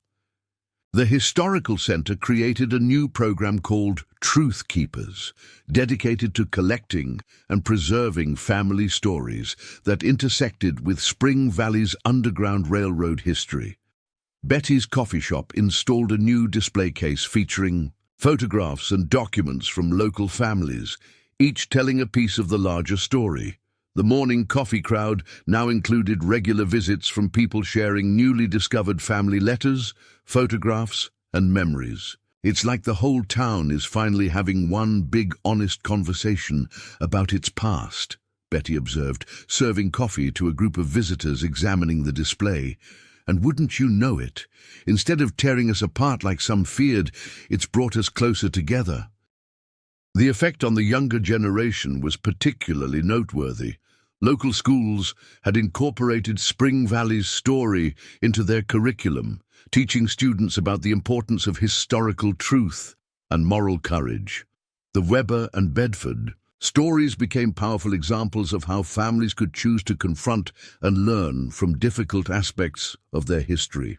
The Historical Center created a new program called Truth Keepers, dedicated to collecting and preserving family stories that intersected with Spring Valley's Underground Railroad history. Betty's coffee shop installed a new display case featuring photographs and documents from local families, each telling a piece of the larger story. The morning coffee crowd now included regular visits from people sharing newly discovered family letters, photographs, and memories. "It's like the whole town is finally having one big honest conversation about its past," Betty observed, serving coffee to a group of visitors examining the display. "And wouldn't you know it, instead of tearing us apart like some feared, it's brought us closer together." The effect on the younger generation was particularly noteworthy. Local schools had incorporated Spring Valley's story into their curriculum, teaching students about the importance of historical truth and moral courage. The Weber and Bedford stories became powerful examples of how families could choose to confront and learn from difficult aspects of their history.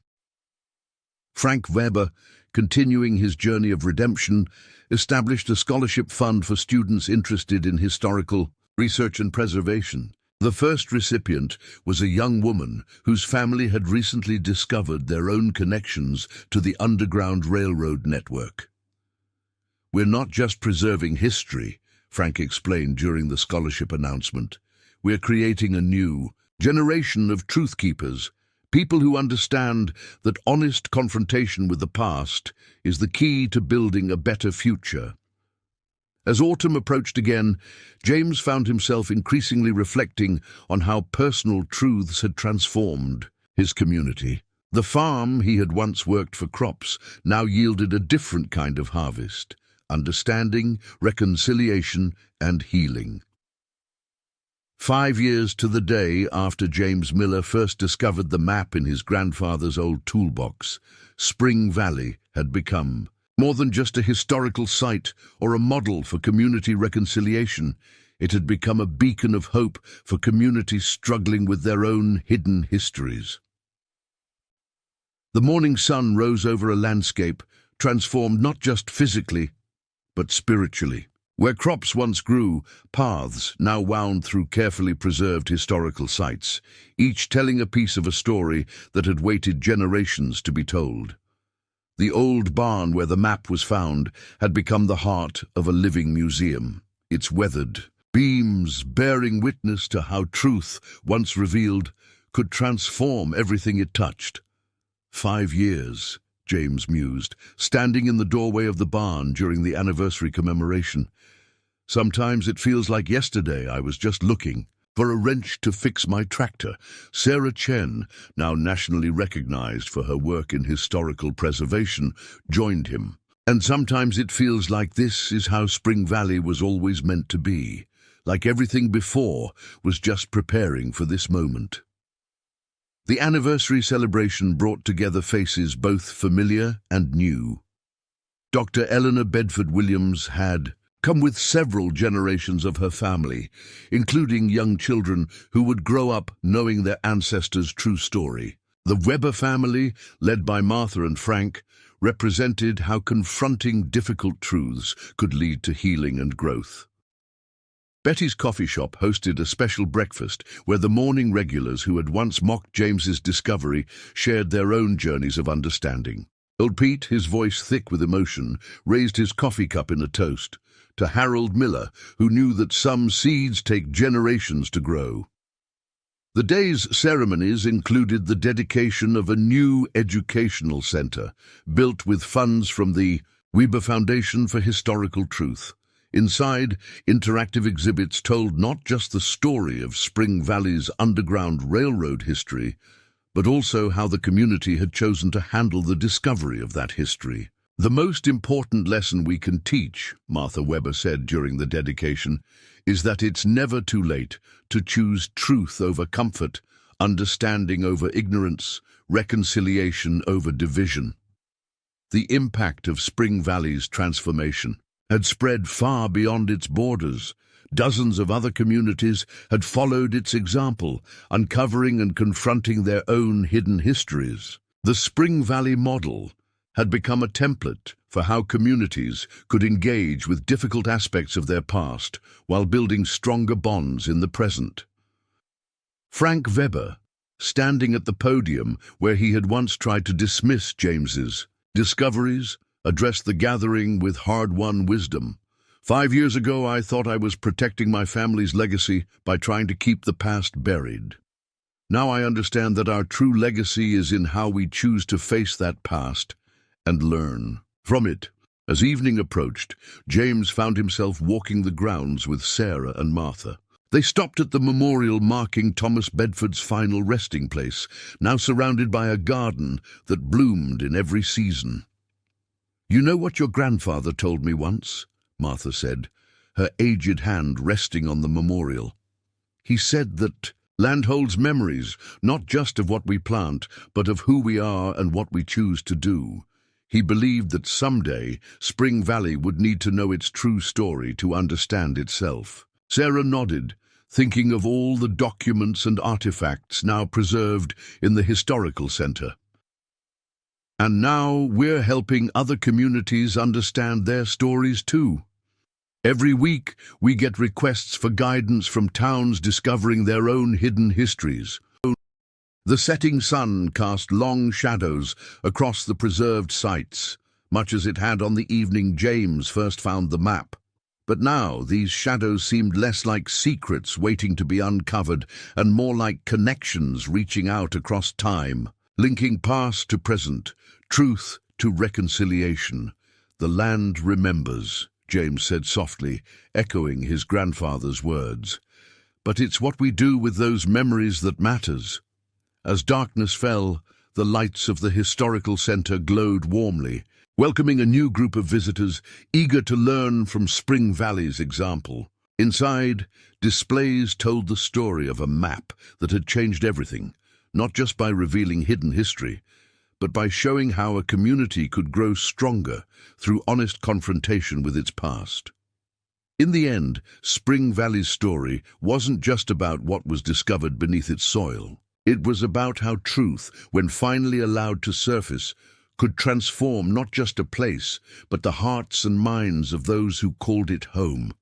Frank Weber, continuing his journey of redemption, established a scholarship fund for students interested in historical research and preservation. The first recipient was a young woman whose family had recently discovered their own connections to the Underground Railroad network. "We're not just preserving history," Frank explained during the scholarship announcement. "We're creating a new generation of truth keepers, people who understand that honest confrontation with the past is the key to building a better future." As autumn approached again, James found himself increasingly reflecting on how personal truths had transformed his community. The farm he had once worked for crops now yielded a different kind of harvest, understanding, reconciliation, and healing. 5 years to the day after James Miller first discovered the map in his grandfather's old toolbox, Spring Valley had become more than just a historical site or a model for community reconciliation. It had become a beacon of hope for communities struggling with their own hidden histories. The morning sun rose over a landscape, transformed not just physically, but spiritually. Where crops once grew, paths now wound through carefully preserved historical sites, each telling a piece of a story that had waited generations to be told. The old barn where the map was found had become the heart of a living museum, its weathered beams bearing witness to how truth, once revealed, could transform everything it touched. 5 years, James mused, standing in the doorway of the barn during the anniversary commemoration. Sometimes it feels like yesterday I was just looking for a wrench to fix my tractor. Sarah Chen, now nationally recognized for her work in historical preservation, joined him. And sometimes it feels like this is how Spring Valley was always meant to be, like everything before was just preparing for this moment. The anniversary celebration brought together faces both familiar and new. Dr. Eleanor Bedford Williams had come with several generations of her family, including young children who would grow up knowing their ancestors' true story. The Weber family, led by Martha and Frank, represented how confronting difficult truths could lead to healing and growth. Betty's coffee shop hosted a special breakfast where the morning regulars who had once mocked James's discovery shared their own journeys of understanding. Old Pete, his voice thick with emotion, raised his coffee cup in a toast to Harold Miller, who knew that some seeds take generations to grow. The day's ceremonies included the dedication of a new educational center, built with funds from the Weber Foundation for Historical Truth. Inside, interactive exhibits told not just the story of Spring Valley's Underground Railroad history, but also how the community had chosen to handle the discovery of that history. The most important lesson we can teach, Martha Weber said during the dedication, is that it's never too late to choose truth over comfort, understanding over ignorance, reconciliation over division. The impact of Spring Valley's transformation had spread far beyond its borders. Dozens of other communities had followed its example, uncovering and confronting their own hidden histories. The Spring Valley model had become a template for how communities could engage with difficult aspects of their past while building stronger bonds in the present. Frank Weber, standing at the podium where he had once tried to dismiss James's discoveries, addressed the gathering with hard-won wisdom. 5 years ago, I thought I was protecting my family's legacy by trying to keep the past buried. Now I understand that our true legacy is in how we choose to face that past and learn from it. As evening approached, James found himself walking the grounds with Sarah and Martha. They stopped at the memorial marking Thomas Bedford's final resting place, now surrounded by a garden that bloomed in every season. "You know what your grandfather told me once?" Martha said, her aged hand resting on the memorial. "He said that land holds memories, not just of what we plant, but of who we are and what we choose to do. He believed that someday Spring Valley would need to know its true story to understand itself." Sarah nodded, thinking of all the documents and artifacts now preserved in the historical center. "And now we're helping other communities understand their stories too. Every week we get requests for guidance from towns discovering their own hidden histories." The setting sun cast long shadows across the preserved sites, much as it had on the evening James first found the map. But now these shadows seemed less like secrets waiting to be uncovered and more like connections reaching out across time, linking past to present, truth to reconciliation. "The land remembers," James said softly, echoing his grandfather's words. "But it's what we do with those memories that matters." As darkness fell, the lights of the historical center glowed warmly, welcoming a new group of visitors eager to learn from Spring Valley's example. Inside, displays told the story of a map that had changed everything, not just by revealing hidden history, but by showing how a community could grow stronger through honest confrontation with its past. In the end, Spring Valley's story wasn't just about what was discovered beneath its soil. It was about how truth, when finally allowed to surface, could transform not just a place, but the hearts and minds of those who called it home.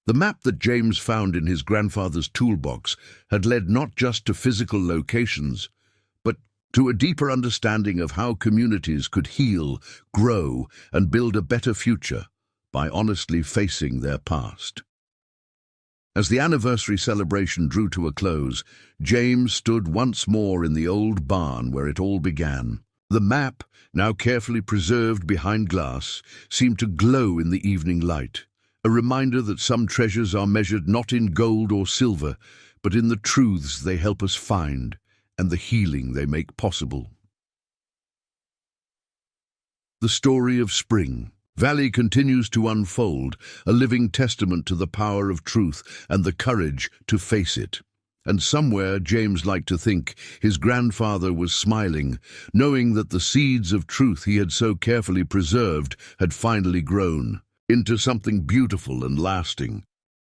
The map that James found in his grandfather's toolbox had led not just to physical locations, but to a deeper understanding of how communities could heal, grow, and build a better future by honestly facing their past. As the anniversary celebration drew to a close, James stood once more in the old barn where it all began. The map, now carefully preserved behind glass, seemed to glow in the evening light, a reminder that some treasures are measured not in gold or silver, but in the truths they help us find and the healing they make possible. The story of Spring Valley continues to unfold, a living testament to the power of truth and the courage to face it. And somewhere, James liked to think, his grandfather was smiling, knowing that the seeds of truth he had so carefully preserved had finally grown into something beautiful and lasting.